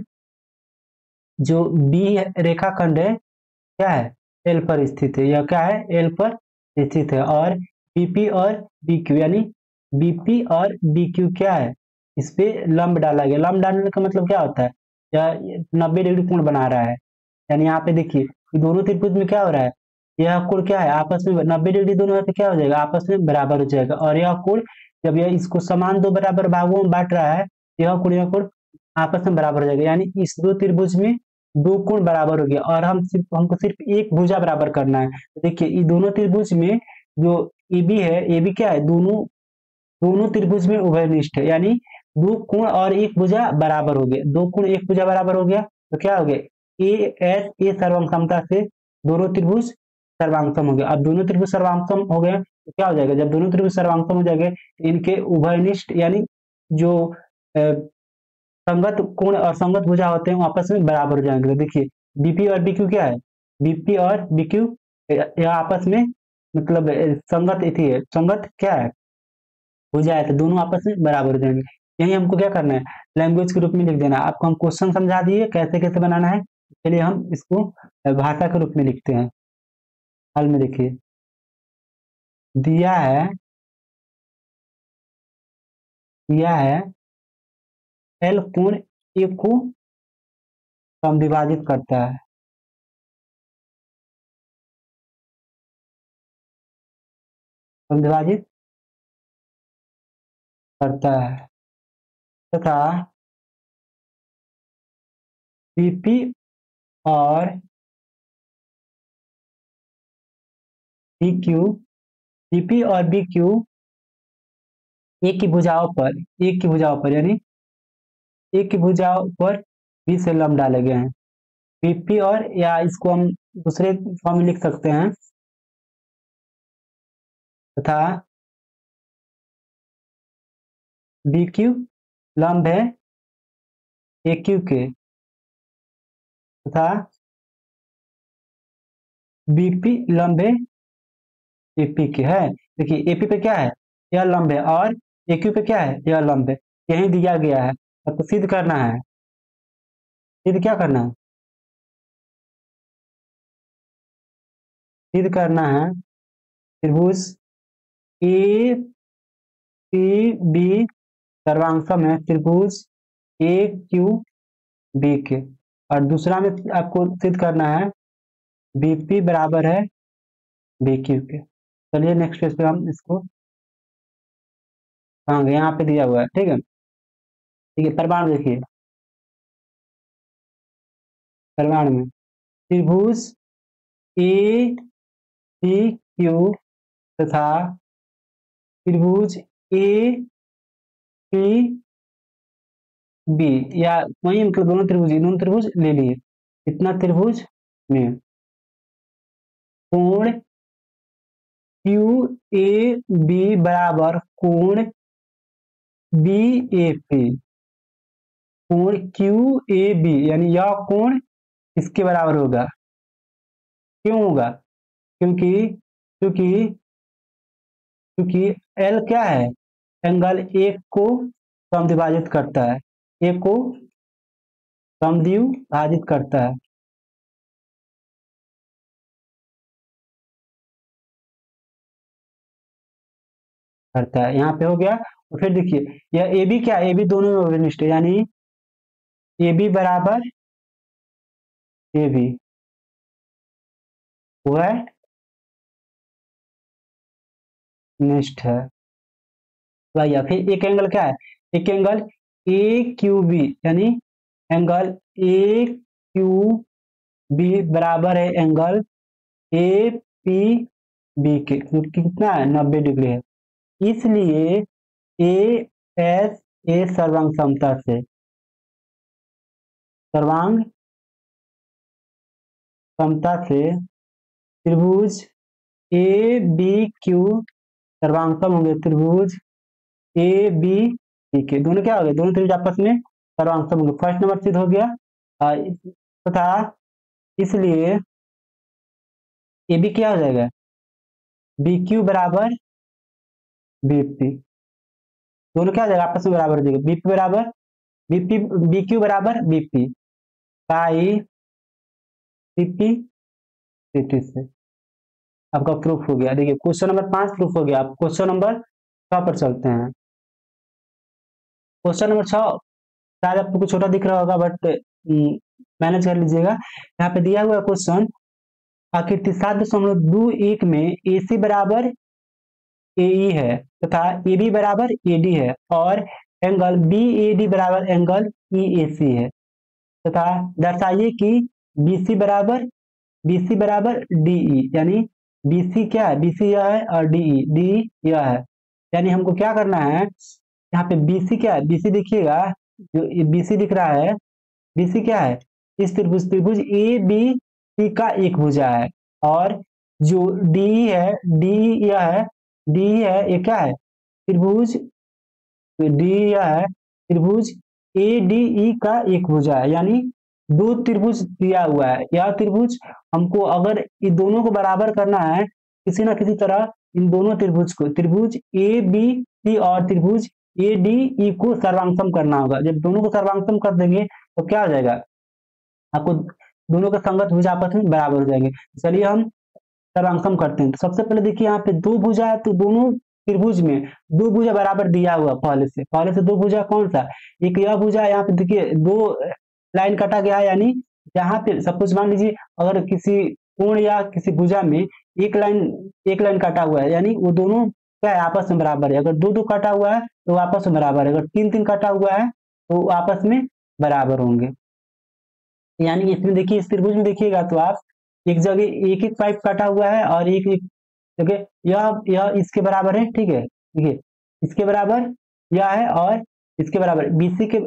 जो बी रेखाखंड है क्या है, एल पर स्थित है। यह क्या है? एल पर स्थित है। और बीपी और बीक्यू यानी बीपी और बीक्यू क्या है? इस पे लंब डाला गया। लंब डालने का मतलब क्या होता है? यह 90 डिग्री कोण बना रहा है। यानी यहाँ पे देखिए दोनों त्रिभुज में क्या हो रहा है? यह कोण क्या है? आपस में 90 डिग्री दोनों यहाँ पे क्या हो जाएगा? आपस में बराबर हो जाएगा। और यह कोण जब यह इसको समान दो बराबर भागों में बांट रहा है, यह कोण आपस में बराबर हो जाएगा। यानी इस दो त्रिभुज में दो कोण बराबर हो गया। और हमको सिर्फ एक भुजा बराबर करना है। तो देखिए ये दोनों त्रिभुज में जो AB है, AB क्या है? दोनों दोनों त्रिभुज में उभयनिष्ठ है। यानी दो कोण और एक भुजा बराबर हो गया। दो कोण एक भुजा बराबर हो गया तो क्या हो गया? ए सर्वांग समता से दोनों त्रिभुज सर्वांगसम हो गया। अब दोनों त्रिभुज सर्वांगसम हो गए तो क्या हो जाएगा? जब दोनों त्रिभुज सर्वांगसम हो जाएंगे तो इनके उभयनिष्ठ यानी जो संगत कोण और संगत भुजा होते हैं वो आपस में बराबर हो जाएंगे। तो देखिए बीपी और बीक्यू क्या है? बीपी और बीक्यू यह आपस में मतलब संगत थी है। संगत क्या है? भुजा है। तो दोनों आपस में बराबर हो जाएंगे। यही हमको क्या करना है? लैंग्वेज के रूप में लिख देना है। आपको हम क्वेश्चन समझा दिए कैसे कैसे बनाना है। चलिए हम इसको भाषा के रूप में लिखते हैं। हाल में देखिए दिया है एल कोण ए को समद्विभाजित करता है। समद्विभाजित करता है तथा बीपी और बीक्यू बीपी और बीक्यू एक की भुजाओं पर यानी एक की भुजाओं पर बी से लंब डाले गए हैं। बीपी और या इसको हम दूसरे फॉर्म में लिख सकते हैं तथा बीक्यू लंब है एक्यू के तथा बीपी लंब है एपी के है। देखिए एपी पे क्या है? यह लंब है। और एक्यू पे क्या है? यह लंब है। यही दिया गया है। आपको सिद्ध करना है। सिद्ध क्या करना है? सिद्ध करना है त्रिभुज ए पी बी सर्वांगसम है त्रिभुज ए क्यू बी के। और दूसरा में आपको सिद्ध करना है बीपी बराबर है बीक्यू के। चलिए नेक्स्ट पेज पे हम इसको हाँ यहाँ पे दिया हुआ है। ठीक है, ठीक है। प्रमाण देखिए, प्रमाण में त्रिभुज ए पी क्यू तथा त्रिभुज ए पी बी या वही मतलब दोनों त्रिभुज ले लिए। इतना त्रिभुज में कोण क्यू ए बी बराबर कोण बी ए पी। कोण क्यू ए बी यानी यह कोण इसके बराबर होगा। क्यों होगा? क्योंकि क्योंकि क्योंकि एल क्या है? एंगल एक को समद्विभाजित करता है। एक को समद्विभाजित करता है। यहाँ पे हो गया। और फिर देखिए यह ए बी क्या है? ए बी दोनों में अनिष्ट है। यानी ए बी बराबर ए बी वह निष्ठ है। भैया फिर एक एंगल क्या है? एक एंगल ए क्यू बी यानी एंगल ए क्यू बी बराबर है एंगल ए पी बी के, जो कि कितना है? 90 डिग्री है। इसलिए ए एस ए सर्वांग समता से सर्वांग समता से त्रिभुज ए बी क्यू सर्वांगसम होंगे। त्रिभुज ए बी सी के दोनों क्या हो गए? दोनों त्रिभुज आपस में सर्वांगसम होंगे। फर्स्ट नंबर सिद्ध हो गया। तथा इसलिए ए बी क्या हो जाएगा? बी क्यू बराबर बीपी। दोनों क्या हो जाएगा? आपस में बराबर हो जाएगा। बीपी बराबर बीपी बी क्यू बराबर बीपी पाई सीपी सिटी से। आपका प्रूफ हो गया। देखिए क्वेश्चन नंबर 5 प्रूफ हो गया। आप क्वेश्चन नंबर 6 पर चलते हैं। क्वेश्चन नंबर 6 शायद आपको कुछ छोटा दिख रहा होगा, बट मैनेज कर लीजिएगा। यहाँ पे दिया हुआ क्वेश्चन, आकृति 7.21 में AC बराबर AE है तथा AB बराबर AD है और एंगल BAD बराबर एंगल EAC है तथा दर्शाइए कि BC बराबर DE, यानी BC क्या है, BC यह है और DE यह है। यानी हमको क्या करना है, यहाँ पे BC क्या है, BC देखिएगा, जो ये BC दिख रहा है, BC क्या है, इस त्रिभुज ABC का एक भुजा है। और जो DE है, DE यह है, DE है, ये क्या है, त्रिभुज, DE यह है, त्रिभुज ADE का एक भुजा है। यानी दो त्रिभुज दिया हुआ है। यह त्रिभुज हमको अगर इन दोनों को बराबर करना है, किसी ना किसी तरह इन दोनों त्रिभुज को, त्रिभुज ABC और त्रिभुज ADE को सर्वांगसम करना होगा। जब दोनों को सर्वांगसम कर देंगे तो क्या हो जाएगा, आपको दोनों के संगत भुजा आपस में बराबर हो जाएंगे। चलिए हम सर्वांगसम करते हैं। तो सबसे पहले देखिए यहाँ पे दो भुजा है, तो दोनों त्रिभुज में दो भुजा बराबर दिया हुआ। पहले से दो भुजा कौन सा, एक यह भुजा, यहाँ पे देखिए दो लाइन काटा गया है। यानी जहाँ पे सपोज मान लीजिए अगर किसी कोण या किसी भुजा में एक लाइन काटा हुआ है, यानी वो दोनों क्या है, आपस में बराबर है। अगर दो दो काटा हुआ है तो आपस में बराबर है। अगर तीन तीन काटा हुआ है तो आपस में बराबर होंगे। यानी इसमें देखिए, इस त्रिभुज में देखिएगा तो आप एक जगह एक एक पाइप काटा हुआ है और एक एक जगह यह इसके बराबर है। ठीक है, देखिए इसके बराबर यह है और इसके बराबर BC के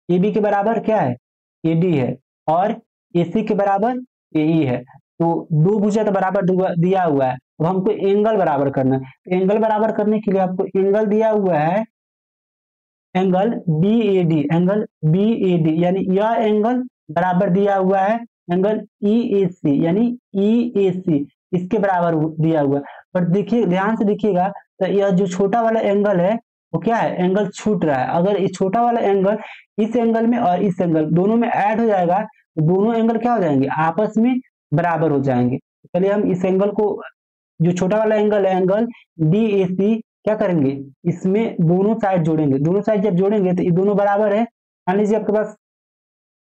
AB के बराबर क्या है, AD है और AC के बराबर AE है। तो दो भुजा तो बराबर दिया हुआ है। अब हमको एंगल बराबर करना है। तो एंगल बराबर करने के लिए आपको एंगल दिया हुआ है, एंगल BAD, यानी यह एंगल बराबर दिया हुआ है एंगल EAC, यानी EAC इसके बराबर दिया हुआ है। पर देखिए ध्यान से देखिएगा, तो यह जो छोटा वाला एंगल है वो क्या है, एंगल छूट रहा है। अगर ये छोटा वाला एंगल इस एंगल में और इस एंगल दोनों में ऐड हो जाएगा तो दोनों एंगल क्या हो जाएंगे, आपस में बराबर हो जाएंगे। चलिए हम इस एंगल को, जो छोटा वाला एंगल है एंगल DAC, क्या करेंगे, इसमें दोनों साइड जोड़ेंगे। दोनों साइड जब जोड़ेंगे तो ये दोनों बराबर है। मान लीजिए आपके पास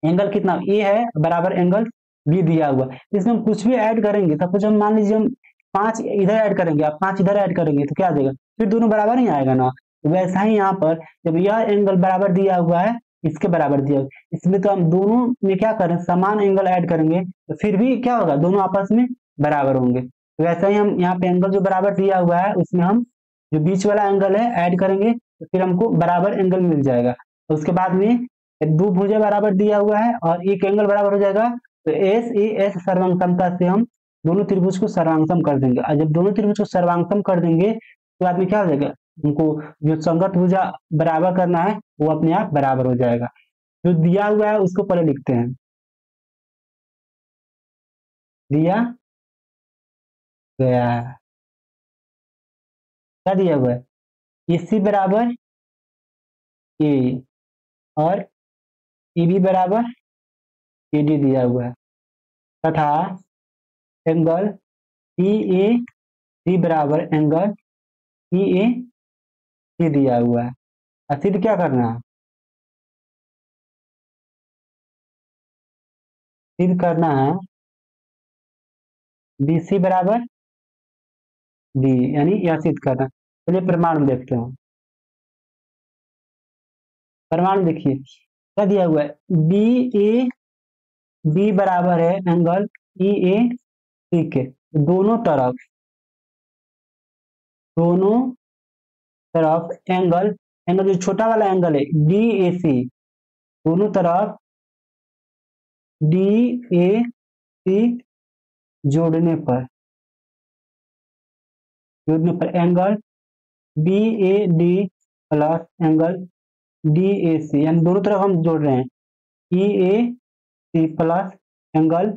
एंगल कितना A है बराबर एंगल B दिया हुआ, इसमें हम कुछ भी ऐड करेंगे। सपोज हम मान लीजिए हम 5 इधर ऐड करेंगे, आप 5 इधर ऐड करेंगे तो क्या आ जाएगा, फिर दोनों बराबर ही आएगा ना। तो वैसा ही यहाँ पर जब यह एंगल बराबर दिया हुआ है इसके बराबर दिया हुआ, इसमें तो हम दोनों में क्या करें, समान एंगल ऐड करेंगे तो फिर भी क्या होगा, दोनों आपस में बराबर होंगे। तो वैसा ही हम यहाँ पे एंगल जो बराबर दिया हुआ है उसमें हम जो बीच वाला एंगल है ऐड करेंगे तो फिर हमको बराबर एंगल मिल जाएगा। तो उसके बाद में दो भुजा बराबर दिया हुआ है और एक एंगल बराबर हो जाएगा। तो S सर्वांगसमता से हम दोनों त्रिभुज को सर्वांगसम कर देंगे। और जब दोनों त्रिभुज को सर्वांगसम कर देंगे तो बाद में क्या हो जाएगा, उनको जो संगत भुजा बराबर करना है वो अपने आप बराबर हो जाएगा। जो दिया हुआ है उसको पहले लिखते हैं। दिया गया है, क्या दिया हुआ है, AC बराबर A और EB बराबर AD दिया हुआ है तथा एंगल EAC बराबर एंगल EAC दिया हुआ है। और सिद्ध क्या करना है, सिद्ध करना है BC बराबर D, यानी यह सिद्ध करना। चलिए प्रमाण देखते हैं। प्रमाण देखिए क्या दिया हुआ है, BAD बराबर है एंगल EAC के। दोनों तरफ एंगल जो छोटा वाला एंगल है DAC, दोनों तरफ DAC जोड़ने पर angle BAD plus angle DAC, यानी दोनों तरफ हम जोड़ रहे हैं EAC प्लस एंगल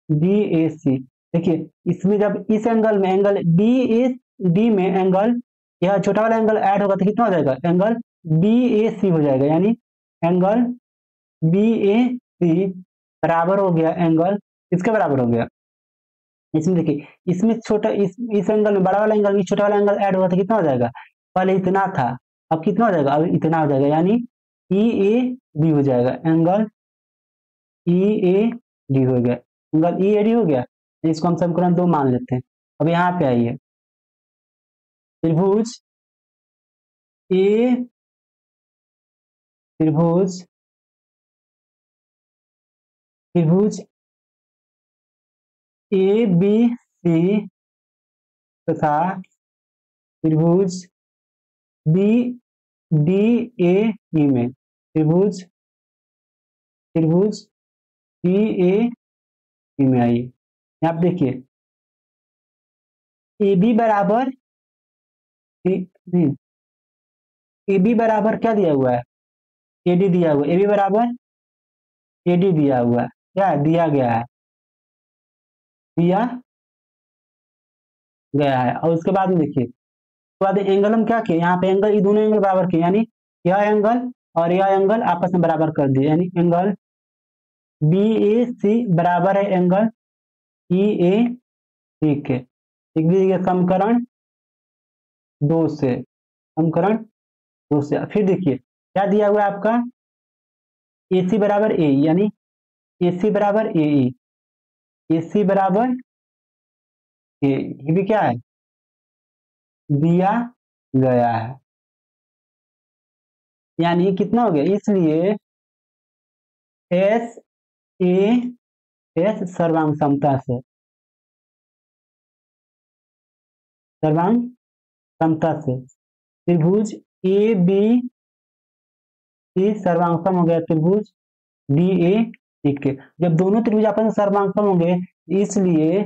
DAC। देखिए इसमें जब इस एंगल में एंगल BAD में एंगल, यह छोटा वाला एंगल ऐड होगा तो कितना हो जाएगा, एंगल BAC हो जाएगा। यानी एंगल BAC बराबर हो गया एंगल, किसके बराबर हो गया, इसमें देखिए, इसमें छोटा इस एंगल में बड़ा वाला एंगल में छोटा वाला एंगल ऐड हुआ तो कितना हो जाएगा, पहले इतना था, अब कितना हो जाएगा, अब इतना हो जाएगा, यानी ई ए डी हो जाएगा, एंगल ई ए डी हो गया, एंगल ई ए डी हो गया। इसको हम समीकरण 2 मान लेते हैं। अब यहाँ पे आइए, त्रिभुज ए त्रिभुज त्रिभुज ए बी सी तथा त्रिभुज बी डी ए ई में, त्रिभुज डी ए ई में आइए, यहाँ पे देखिए ए बी बराबर ए बी बराबर क्या दिया हुआ है, ए डी दिया हुआ है, ए बी बराबर ए डी दिया हुआ है, क्या दिया गया है, दिया गया है। और उसके बाद में देखिए, उसके बाद एंगल हम क्या किए, यहाँ पे एंगल, ये दोनों एंगल बराबर किए, यानी यह एंगल और यह एंगल आपस में बराबर कर दिए, यानी एंगल बी ए सी बराबर है एंगल ई ए सी के। लिख दीजिए समीकरण 2 से, समीकरण 2 से। फिर देखिए क्या दिया हुआ है आपका, ए सी बराबर ए, यानी ए सी बराबर ए ई, ए सी बराबर ए, ये भी क्या है, दिया गया है, यानी कितना हो गया, इसलिए एस ए एस सर्वांग समता से, सर्वांग समता से त्रिभुज ए बी सी सर्वांगसम हो गया त्रिभुज डी ए सी के। जब दोनों त्रिभुज आपस में सर्वांगसम होंगे, इसलिए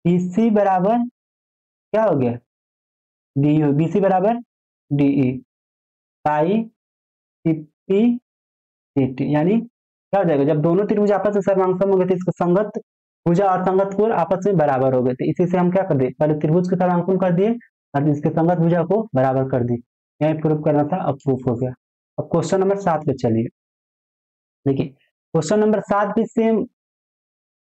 बी सी बराबर क्या हो गया, डी हो, बी सी बराबर डी ई पाई सी पी सी टी, यानी क्या हो जाएगा, जब दोनों त्रिभुज आपस में सर्वांगसम हो गए थे, इसको संगत भुजा और संगत कोण आपस में बराबर हो गए थे, इसी से हम क्या कर दिए, पहले त्रिभुज के सर्वांकन कर दिए और इसके संगत भुजा को बराबर कर दी। यही प्रूफ करना था, अब प्रूफ हो गया। अब क्वेश्चन नंबर 7 पे चलिए, देखिए क्वेश्चन नंबर 7 भी सेम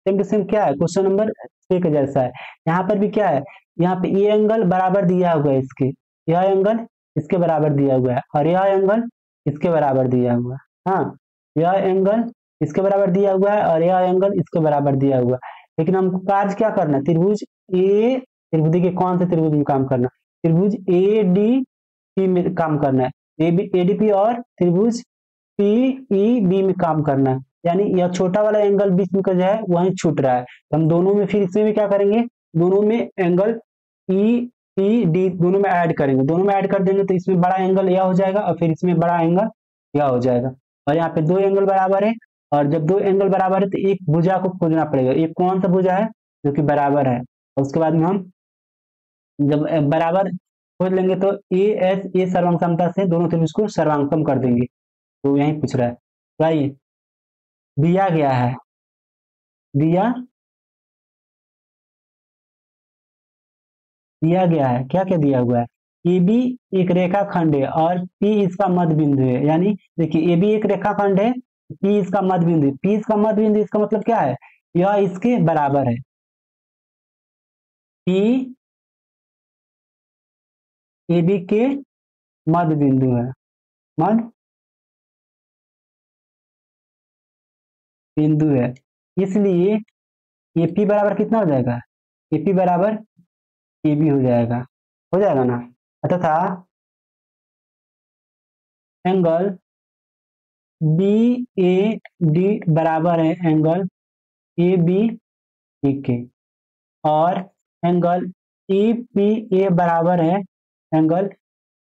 सेम टू सेम क्या है, क्वेश्चन नंबर 6 के जैसा है। यहाँ पर भी क्या है, यहाँ पे ये एंगल बराबर दिया हुआ है इसके, यह एंगल इसके बराबर दिया हुआ है और यह एंगल इसके बराबर दिया हुआ है। हाँ, यह एंगल इसके बराबर दिया हुआ है और यह एंगल इसके बराबर दिया हुआ है। लेकिन हमको कार्य क्या करना है, त्रिभुज ए त्रिभुज के कौन से त्रिभुज में काम करना, त्रिभुज ए डी पी में काम करना है, एडीपी और त्रिभुज पी ई बी में काम करना है। यानी यह छोटा वाला एंगल बीच में का जो है वहीं छूट रहा है, तो हम दोनों में फिर इसमें भी क्या करेंगे, दोनों में एंगल ई पी डी दोनों में ऐड करेंगे, दोनों में ऐड कर देंगे तो इसमें बड़ा एंगल यह हो जाएगा और फिर इसमें बड़ा एंगल यह हो जाएगा। और यहाँ पे दो एंगल बराबर है, और जब दो एंगल बराबर है तो एक भुजा को खोजना पड़ेगा, एक कौन सा भुजा है जो कि बराबर है। और उसके बाद में हम जब बराबर खोज लेंगे तो ए एस ए सर्वांग समता से दोनों त्रिभुज को सर्वांगसम कर देंगे। तो यही पूछ रहा है, तो आइए दिया गया है, दिया दिया गया है, क्या क्या दिया हुआ है, ए बी एक रेखा खंड है और पी इसका मध्य बिंदु है। यानी देखिए ए बी एक रेखा खंड है, पी इसका मध्य बिंदु है, पी इसका मध्य बिंदु, इसका मतलब क्या है, यह इसके बराबर है, पी ए बी के मध्य बिंदु है, मध्य बिंदु है, इसलिए ए पी बराबर कितना हो जाएगा, ए पी बराबर ए बी हो जाएगा ना, तथा एंगल बी ए डी बराबर है एंगल ए बी के, और एंगल ई पी ए बराबर है एंगल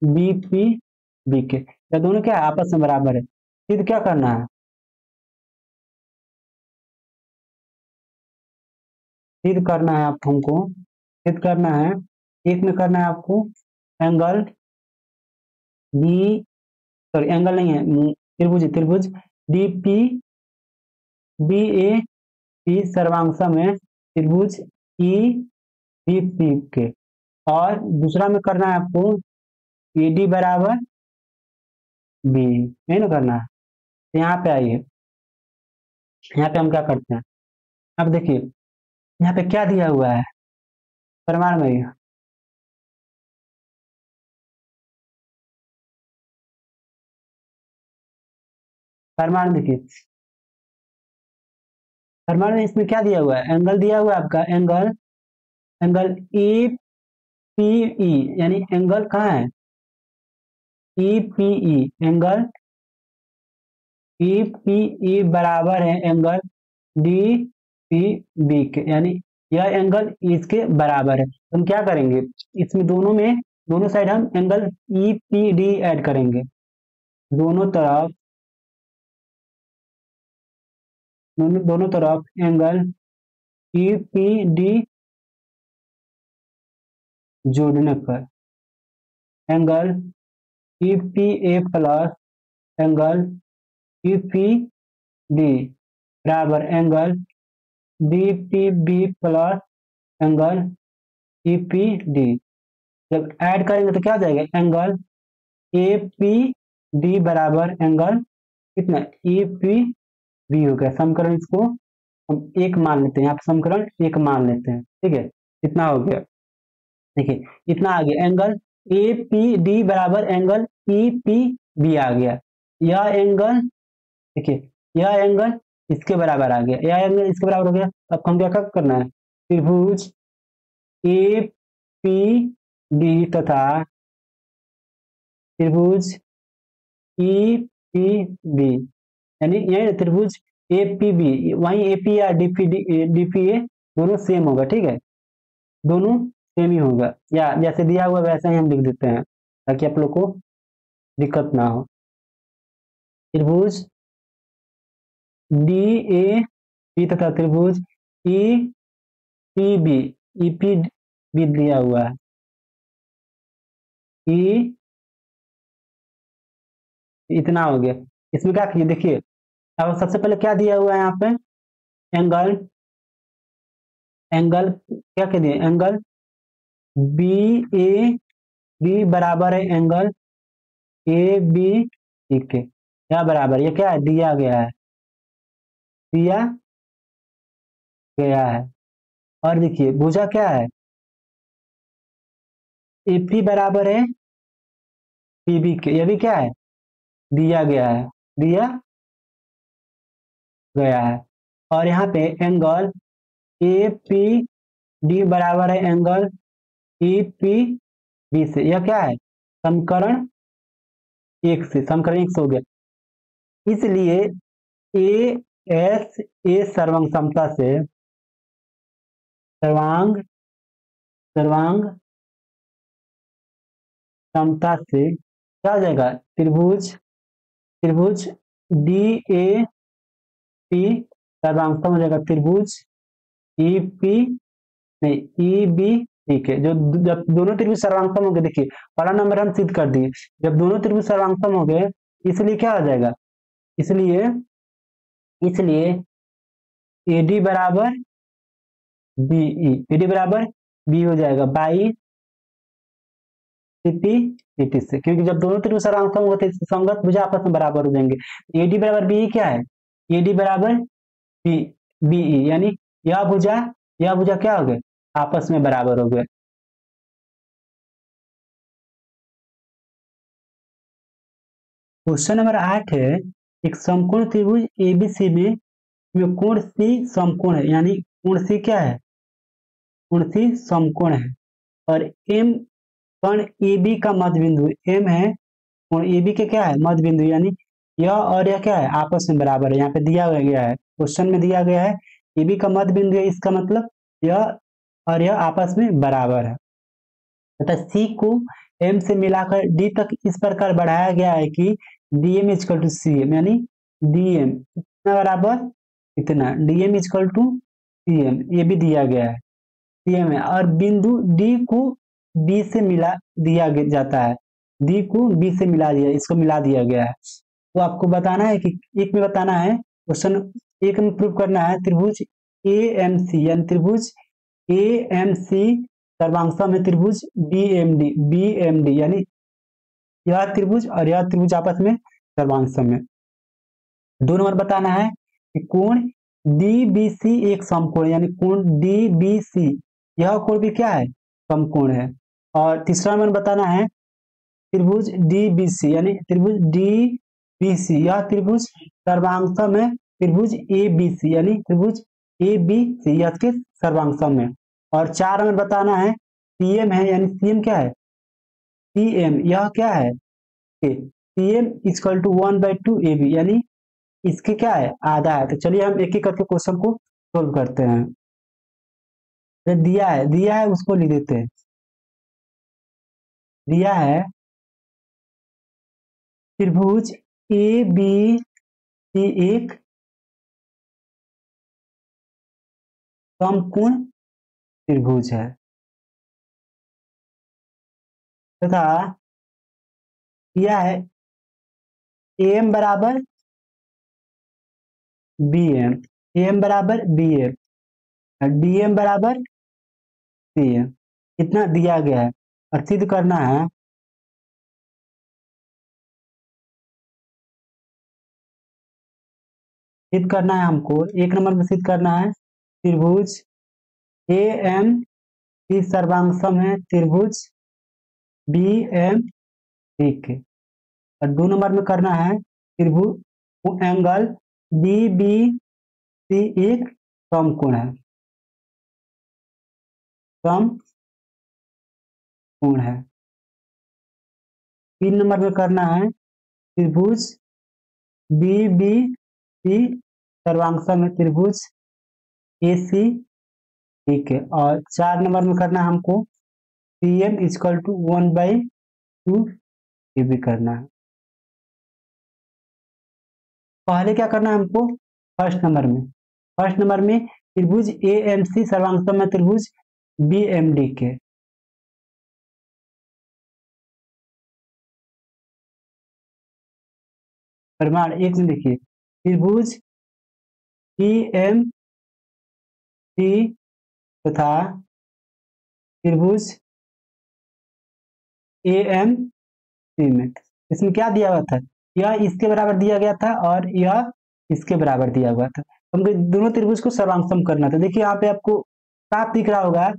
बी पी बी के। ये दोनों क्या है, आपस में बराबर है। फिर क्या करना है, फिर करना है आप हमको, फिर करना है, एक में करना है आपको एंगल बी, सॉरी एंगल नहीं है, त्रिभुज D P B A P सर्वांगसम है त्रिभुज ई बी पी के। और दूसरा में करना है आपको ए डी बराबर बी, नहीं ना करना है। तो यहाँ पे आइए, यहाँ पे हम क्या करते हैं, अब देखिए यहाँ पे क्या दिया हुआ है प्रमाण में? प्रमाण देखिए, प्रमाण में इसमें क्या दिया हुआ है, एंगल दिया हुआ है आपका, angle, angle E P E, यानी एंगल कहाँ है, E P E, angle E P E बराबर है एंगल डी पी बी के, यानी यह एंगल इसके बराबर है। तो हम क्या करेंगे, इसमें दोनों में, दोनों साइड हम angle E P D add करेंगे, दोनों तरफ, दोनों तरफ एंगल ई पी डी जोड़ने पर angle E P A plus angle E P D बराबर angle D P B plus angle E P D. जब ऐड करेंगे तो क्या हो जाएगा, एंगल ए पी डी बराबर एंगल कितना, ई पी बी हो गया। समीकरण इसको हम एक मान लेते हैं, यहाँ पे समीकरण एक मान लेते हैं, ठीक है, इतना हो गया। देखिए इतना आ गया, एंगल ए पी डी बराबर एंगल ई पी बी आ गया। यह एंगल, देखिए यह एंगल इसके बराबर आ गया, यह एंगल इसके बराबर हो गया। अब हम क्या करना है, त्रिभुज ए पी डी तथा त्रिभुज ई पी बी, यानी ये त्रिभुज ए पी बी, वहीं ए पी या डी पी ए दोनों सेम होगा, ठीक है, दोनों सेम ही होगा, या जैसे दिया हुआ वैसे ही हम लिख देते हैं ताकि आप लोग को दिक्कत ना हो। त्रिभुज डी ए पी तथा त्रिभुज E P B, E P B दिया हुआ है, ई, इतना हो गया। इसमें क्या कीजिए, देखिए अब सबसे पहले क्या दिया हुआ है यहाँ पे, एंगल, एंगल क्या कह दिए, एंगल बी ए बी बराबर है एंगल ए बी, ठीक है, क्या बराबर, ये क्या है, दिया गया है, दिया गया है। और देखिए भुजा क्या है, ए पी बराबर है पी बी के, ये भी क्या है, दिया गया है, दिया गया है। और यहाँ पे एंगल ए पी डी बराबर है एंगल ई पी बी से, यह क्या है, समीकरण एक से, समीकरण एक से हो गया। इसलिए ए एस ए सर्वांग समता से, सर्वांग सर्वांग समता से क्या हो जाएगा, त्रिभुज, त्रिभुज डी ए पी सर्वांग सम हो जाएगा त्रिभुज ई पी, नहीं ई बी, ठीक है। जो जब दोनों त्रिभुज सर्वांगसम हो गए, देखिए पहला नंबर हम सिद्ध कर दिए, जब दोनों त्रिभुज सर्वांगसम हो गए इसलिए क्या हो जाएगा, इसलिए इसलिए एडी बराबर बीई, एडी बराबर बी हो जाएगा बाई सीपी सीटी से, क्योंकि जब दोनों त्रिभुज सर्वांगसम होते हैं संगत भुजा आपस में बराबर हो जाएंगे। एडी बराबर बीई क्या है, एडी बराबर बी बीई, यानी यह भुजा क्या हो गए, आपस में बराबर हो गए। क्वेश्चन नंबर 8 है, एक समकोण त्रिभुज एबीसी में कोण सी समकोण है, यानी कोण सी क्या है, कोण सी समकोण है, और एम कण एबी का मध्य बिंदु एम है, कोण एबी के क्या है मध्य बिंदु, यानी यह और यह क्या है आपस में बराबर है, यहाँ पे दिया गया है, क्वेश्चन में दिया गया है एबी का मध्य बिंदु है, इसका मतलब यह और यह आपस में बराबर है तथा सी को एम से मिलाकर डी तक इस प्रकार बढ़ाया गया है कि DM equal to C M, यानी डीएम कितना बराबर, इतना DM equal to C M, ये भी दिया गया है, सी एम है, और बिंदु डी को बी से मिला दिया जाता है, डी को बी से मिला दिया, इसको मिला दिया गया है। तो आपको बताना है कि एक में बताना है, क्वेश्चन एक में प्रूव करना है त्रिभुज ए एम सी, यानी त्रिभुज ए एम सी सर्वांगसम है त्रिभुज बी एम डी, यानी यह त्रिभुज और यह त्रिभुज आपस में सर्वांगसम है। 2 नंबर बताना है कि कोण डी बी सी एक समकोण यानी कोण डी बी सी, यह कोण भी क्या है, समकोण है। और तीसरा नंबर बताना है त्रिभुज डी बी सी यानी त्रिभुज डी बी सी, यह त्रिभुज सर्वांगसम है त्रिभुज ए बी सी यानी त्रिभुज ए बी सी, यह इसके सर्वांगसम है। और चार नंबर बताना है सीएम है यानी सीएम क्या है, सीएम यह क्या है, CM equal to 1/2 A B यानी इसके क्या है, आधा है। तो चलिए हम एक एक करके क्वेश्चन को सोल्व करते हैं। दिया है उसको लिख देते हैं। दिया है त्रिभुज ए बी सी एक समकोण त्रिभुज है तथा दिया है एम बराबर बी एम बराबर बी एम, डी एम बराबर सी एम, इतना दिया गया है। और सिद्ध करना है हमको, एक नंबर में सिद्ध करना है त्रिभुज ए एम सी सर्वांगसम है त्रिभुज बी एम सी के। और दो नंबर में करना है त्रिभुज एंगल डी बी सी एक समकोण है, समकोण है। तीन नंबर में करना है त्रिभुज बी बी सी सर्वांगसम है त्रिभुज ए सी, ठीक है। और चार नंबर में करना है हमको सी एम इक्वल टू 1/2 ये भी करना है। पहले क्या करना है हमको, फर्स्ट नंबर में त्रिभुज ए एम सी सर्वांगसम है त्रिभुज बी एम डी के। प्रमाण एक में देखिए त्रिभुज ई एम सी तथा त्रिभुज ए एम सी में, इसमें क्या दिया हुआ था, यह इसके बराबर दिया गया था और यह इसके बराबर दिया हुआ था। हमको दोनों त्रिभुज को सर्वांगसम करना था। देखिए यहाँ पे आपको साफ दिख रहा होगा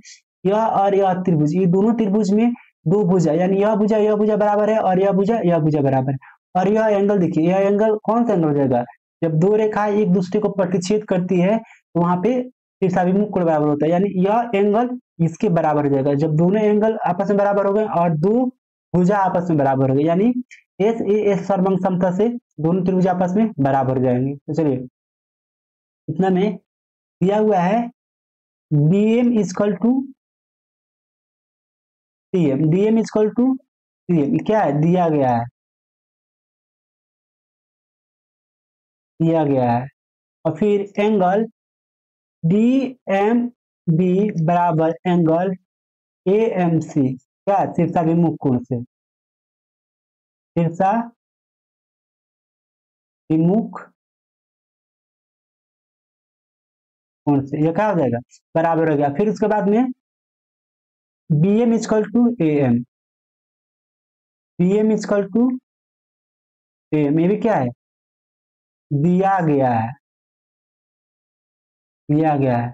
यह और यह त्रिभुज, ये दोनों त्रिभुज में दो भुजा यानी यह भुजा बराबर है और यह भुजा बराबर है। और यह एंगल देखिए, यह एंगल कौन सा एंगल हो जाएगा, जब दो रेखाएं एक दूसरे को प्रतिच्छेद करती है तो वहां पे शीर्षाभिमुख कोण बराबर होता है, यानी यह एंगल इसके बराबर हो जाएगा। जब दोनों एंगल आपस में बराबर हो गए और दो भुजा आपस में बराबर हो गए यानी एस ए एस सर्वांग समता से दोनों त्रिभुज आपस में बराबर हो जाएंगे। तो चलिए इतना में दिया हुआ है B M equal to C M, D M equal to C M क्या है, दिया गया है। और फिर एंगल डी एम बी बराबर एंगल ए एम सी क्या, शीर्षाभिमुख कोण से, शीर्षाभिमुख कोण से यह क्या हो जाएगा, बराबर हो गया। फिर उसके बाद में B M equal to A M, B M equal to A M, ये भी क्या है, दिया गया है।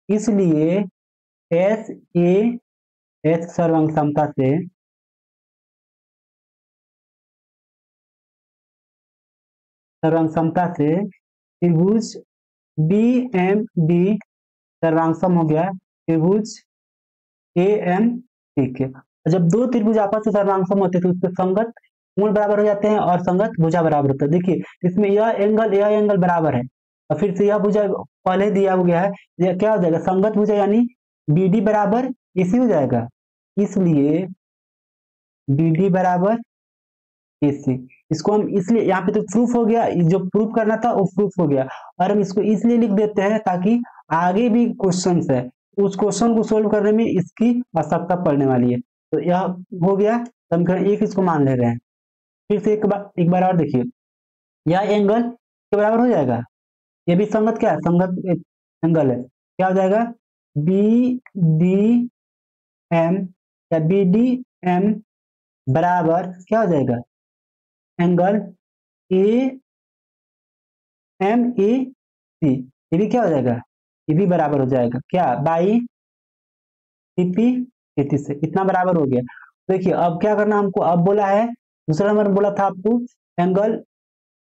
इसलिए एस ए एस सर्वांग समता से त्रिभुज बी एम डी सर्वांगसम हो गया त्रिभुज ए एम, ठीक है। जब दो त्रिभुज आपस में सर्वांगसम होते हैं तो उसके संगत कोण बराबर हो जाते हैं और संगत भुजा बराबर होता है। देखिए इसमें यह एंगल बराबर है और फिर से यह भुजा पहले दिया हो गया है, यह क्या हो जाएगा, संगत भुजा यानी बी डी बराबर इसी हो जाएगा। इसलिए बी डी बराबर एसी, इसको हम इसलिए यहाँ पे तो प्रूफ हो गया, जो प्रूफ करना था वो प्रूफ हो गया। और हम इसको इसलिए लिख देते हैं ताकि आगे भी क्वेश्चन है उस क्वेश्चन को सोल्व करने में इसकी आवश्यकता पड़ने वाली है। तो यह हो गया समीकरण एक, इसको मान ले रहे हैं। फिर से एक बार और देखिए, यह एंगल के बराबर हो जाएगा, ये भी संगत क्या है, संगत एंगल है, क्या हो जाएगा बी डी एम या बी डी एम बराबर क्या हो जाएगा, एंगल ए एम ए सी ये भी क्या हो जाएगा, ये भी बराबर हो जाएगा क्या, बाई सीपी 33 से, इतना बराबर हो गया। देखिए अब क्या करना हमको, अब बोला है दूसरा नंबर बोला था आपको एंगल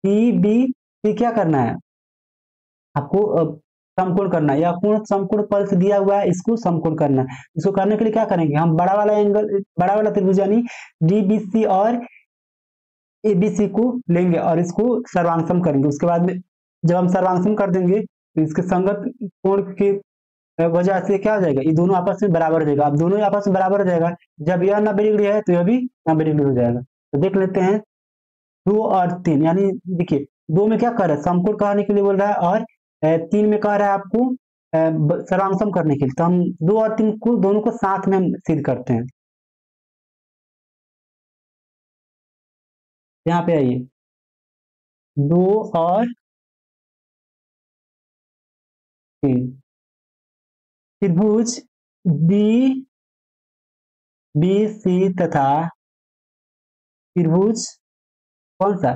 ई बी सी क्या करना है आपको, समकोण करना है, या कोण समकोण पल्स दिया हुआ है, इसको समकोण करना है। इसको करने के लिए क्या करेंगे, हम बड़ा वाला एंगल, बड़ा वाला त्रिभुज यानी डीबीसी और एबीसी को लेंगे और इसको सर्वांगसम करेंगे। उसके बाद में जब हम सर्वांगसम कर देंगे तो इसके संगत कोण के वजह से क्या हो जाएगा, ये दोनों आपस में बराबर हो जाएगा। अब दोनों ही आपस में बराबर हो जाएगा, जब यह 90 डिग्री है तो यह भी 90 डिग्री हो जाएगा। तो देख लेते हैं 2 और 3, यानी देखिए 2 में क्या कर रहा है, समकोण कहने के लिए बोल रहा है, और 3 में कह रहा है आपको सर्वांगसम करने के लिए। तो हम 2 और 3 को दोनों को साथ में हम सिद्ध करते हैं। यहाँ पे आइए, 2 और 3, त्रिभुज डी बी सी तथा त्रिभुज कौन सा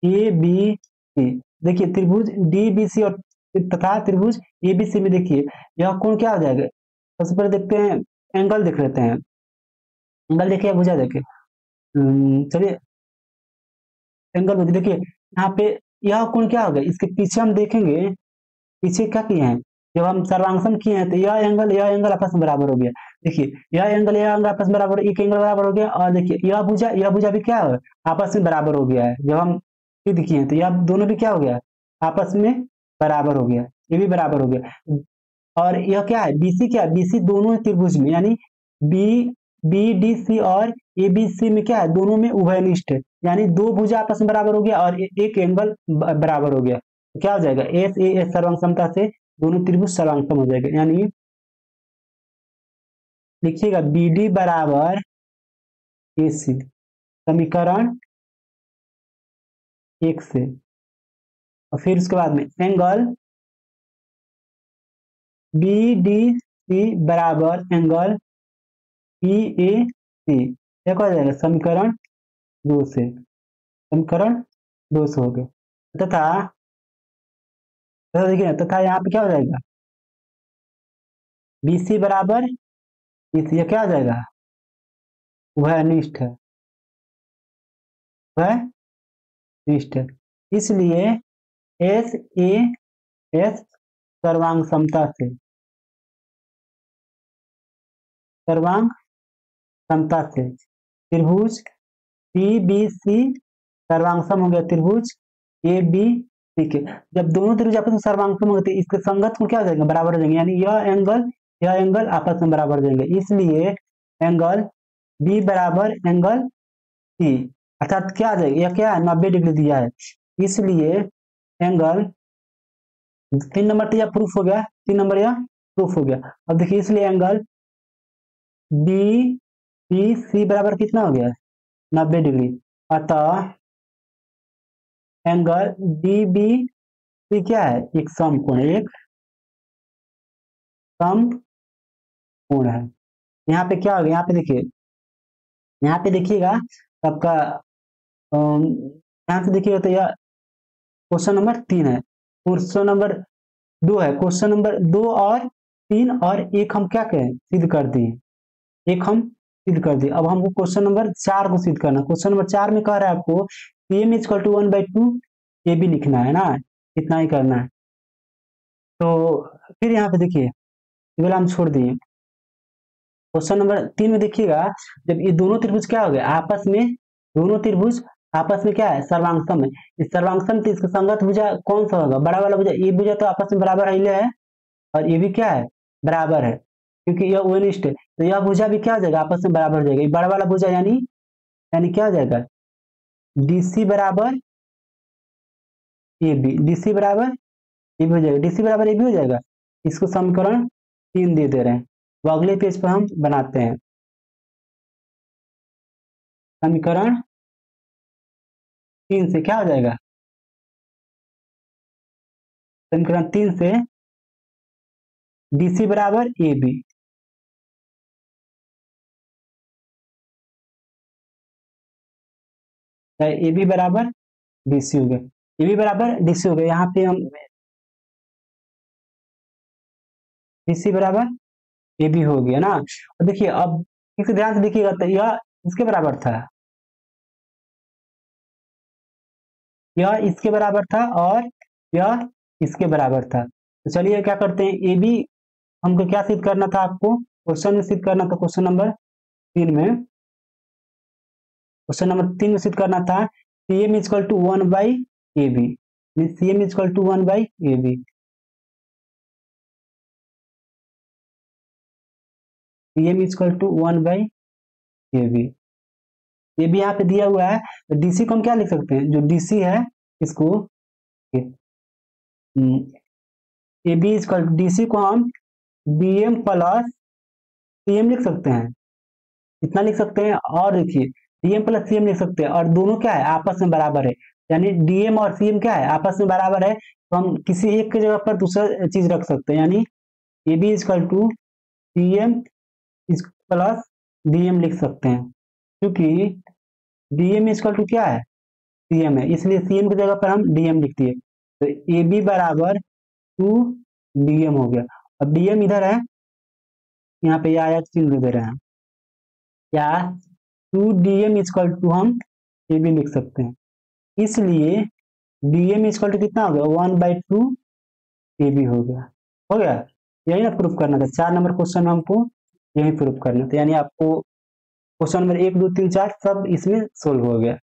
ए बी सी। देखिए त्रिभुज डी बी सी और तथा त्रिभुज ए बी सी में देखिए यह कोण क्या हो जाएगा। सबसे पहले देखते हैं, एंगल देख लेते हैं। एंगल देखिए, भुजा देखिए, चलिए एंगल में देखिए यहाँ पे यह कोण क्या होगा, इसके पीछे हम देखेंगे, पीछे क्या किए हैं, जब हम सर्वांगसम किए हैं तो यह एंगल आपस में बराबर हो गया। देखिए यह एंगल आपस में बराबर, एक एंगल बराबर हो गया, और देखिए यह भुजा भी क्या है, आपस में बराबर हो गया है। जब हम सिद्ध किए हैं तो यह दोनों भी क्या हो गया, आपस में बराबर हो गया, ये भी बराबर हो गया। और यह क्या है, बीसी क्या है, बीसी दोनों त्रिभुज में यानी बी बी डी सी और ए बी सी में क्या है, दोनों में उभयनिष्ठ है, यानी दो भुजा आपस में बराबर हो गया और एक एंगल बराबर हो गया। तो क्या हो जाएगा, एस ए एस सर्वांग से दोनों त्रिभुज सर्वांगसम हो जाएगा। यानी लिखिएगा बी डी बराबर ए सी, समीकरण 1 से। और फिर उसके बाद में एंगल बी डी सी बराबर एंगल पी ए सी, क्या हो जाएगा, समीकरण 2 से, समीकरण 2 से हो गया। तथा देखिए तथा यहाँ पे क्या हो जाएगा, बी सी बराबर इस, ये क्या हो जाएगा, वह अनिष्ट है, वह अनिष्ट है। इसलिए एस ए एस सर्वांग समता से, सर्वांग समता से त्रिभुज पी बी सी सर्वांगसम हो गया त्रिभुज ए बी सी के। जब दोनों त्रिभुज आपस में सर्वांगसम हो गए तो इसके संगत को क्या हो जाएगा, बराबर हो जाएंगे, यानी यह एंगल आपस में बराबर हो जाएंगे। इसलिए एंगल बी बराबर एंगल सी, अर्थात क्या आ जाएगा, यह क्या है, 90 डिग्री दिया है, इसलिए एंगल 3 नंबर तो यह प्रूफ हो गया, 3 नंबर यह प्रूफ हो गया। अब देखिए इसलिए एंगल डी बी सी बराबर कितना हो गया, 90 डिग्री। अतः एंगल डी बी सी क्या है, एक समकोण, एक समकोण है। यहाँ पे क्या हो गया, यहाँ पे देखिए, यहाँ पे देखिएगा आपका यहाँ से देखिएगा तो यह क्वेश्चन नंबर 3 है, क्वेश्चन नंबर 2 है, क्वेश्चन नंबर 2 और 3 और एक हम क्या करें, सिद्ध कर दिए, एक हम सिद्ध कर दिए। अब हमको क्वेश्चन नंबर 4 को सिद्ध करना। क्वेश्चन नंबर 4 में कह रहा है आपको CM इक्वल टू 1/2 ये भी लिखना है ना, इतना ही करना है। तो फिर यहाँ पे देखिए ये वाला हम छोड़ दिए। क्वेश्चन नंबर 3 में देखिएगा, जब ये दोनों त्रिभुज क्या हो गए आपस में, दोनों त्रिभुज आपस में क्या है, सर्वांगसम है। इस सर्वांगसम तो इसका संगत भुजा कौन सा होगा, बड़ा वाला भुजा, ये भुजा तो आपस में बराबर है, और ये भी क्या है, बराबर है, क्योंकि यह ओनिष्ट है। तो यह भुजा भी क्या हो जाएगा, आपस में बराबर हो जाएगा। ये बड़ा वाला भुजा यानी क्या हो जाएगा, डीसी बराबर ए बी, डीसी बराबर ये भी हो जाएगा, डीसी बराबर ये भी हो जाएगा। इसको समीकरण 3 दे रहे हैं। वो अगले पेज पर हम बनाते हैं। समीकरण 3 से क्या हो जाएगा, समीकरण 3 से डीसी बराबर ए बी, ए बी बराबर डीसी हो गया, ए बी बराबर डीसी हो गया। यहाँ पे हम BC बराबर AB हो गया ना। और देखिए अब इसे ध्यान से देखिएगा तो यह इसके बराबर था, यह इसके बराबर था और यह इसके बराबर था। तो चलिए क्या करते हैं, AB हमको क्या सिद्ध करना था, आपको क्वेश्चन में सिद्ध करना था, क्वेश्चन नंबर 3 में सिद्ध करना था CM equal to 1/AB, CM equal to 1/AB, CM equal to 1/AB। ये भी यहाँ पे दिया हुआ है। तो DC को हम क्या लिख सकते हैं, जो DC है इसको AB इक्वल DC को हम DM प्लस CM लिख सकते हैं, इतना लिख सकते हैं। और देखिए DM प्लस CM लिख सकते हैं और दोनों क्या है, आपस में बराबर है, यानी DM और CM क्या है, आपस में बराबर है। तो हम किसी एक की जगह पर दूसरा चीज रख सकते हैं, यानी AB equal to CM plus DM लिख सकते हैं, क्योंकि DM इक्वल टू क्या है, CM है, इसलिए CM की जगह पर हम DM लिख दिए। तो AB बराबर 2DM हो गया। अब DM इधर है, यहाँ पे आया चिन्ह दे रहे हैं, क्या 2DM इक्वल टू हम AB लिख सकते हैं, इसलिए DM इक्वल टू कितना हो गया, 1/2 AB हो गया। हो गया, यही ना प्रूफ करना था, 4 नंबर क्वेश्चन में हमको यही प्रूफ करना था, यानी आपको क्वेश्चन नंबर 1 2 3 4 सब इसमें सोल्व हो गया।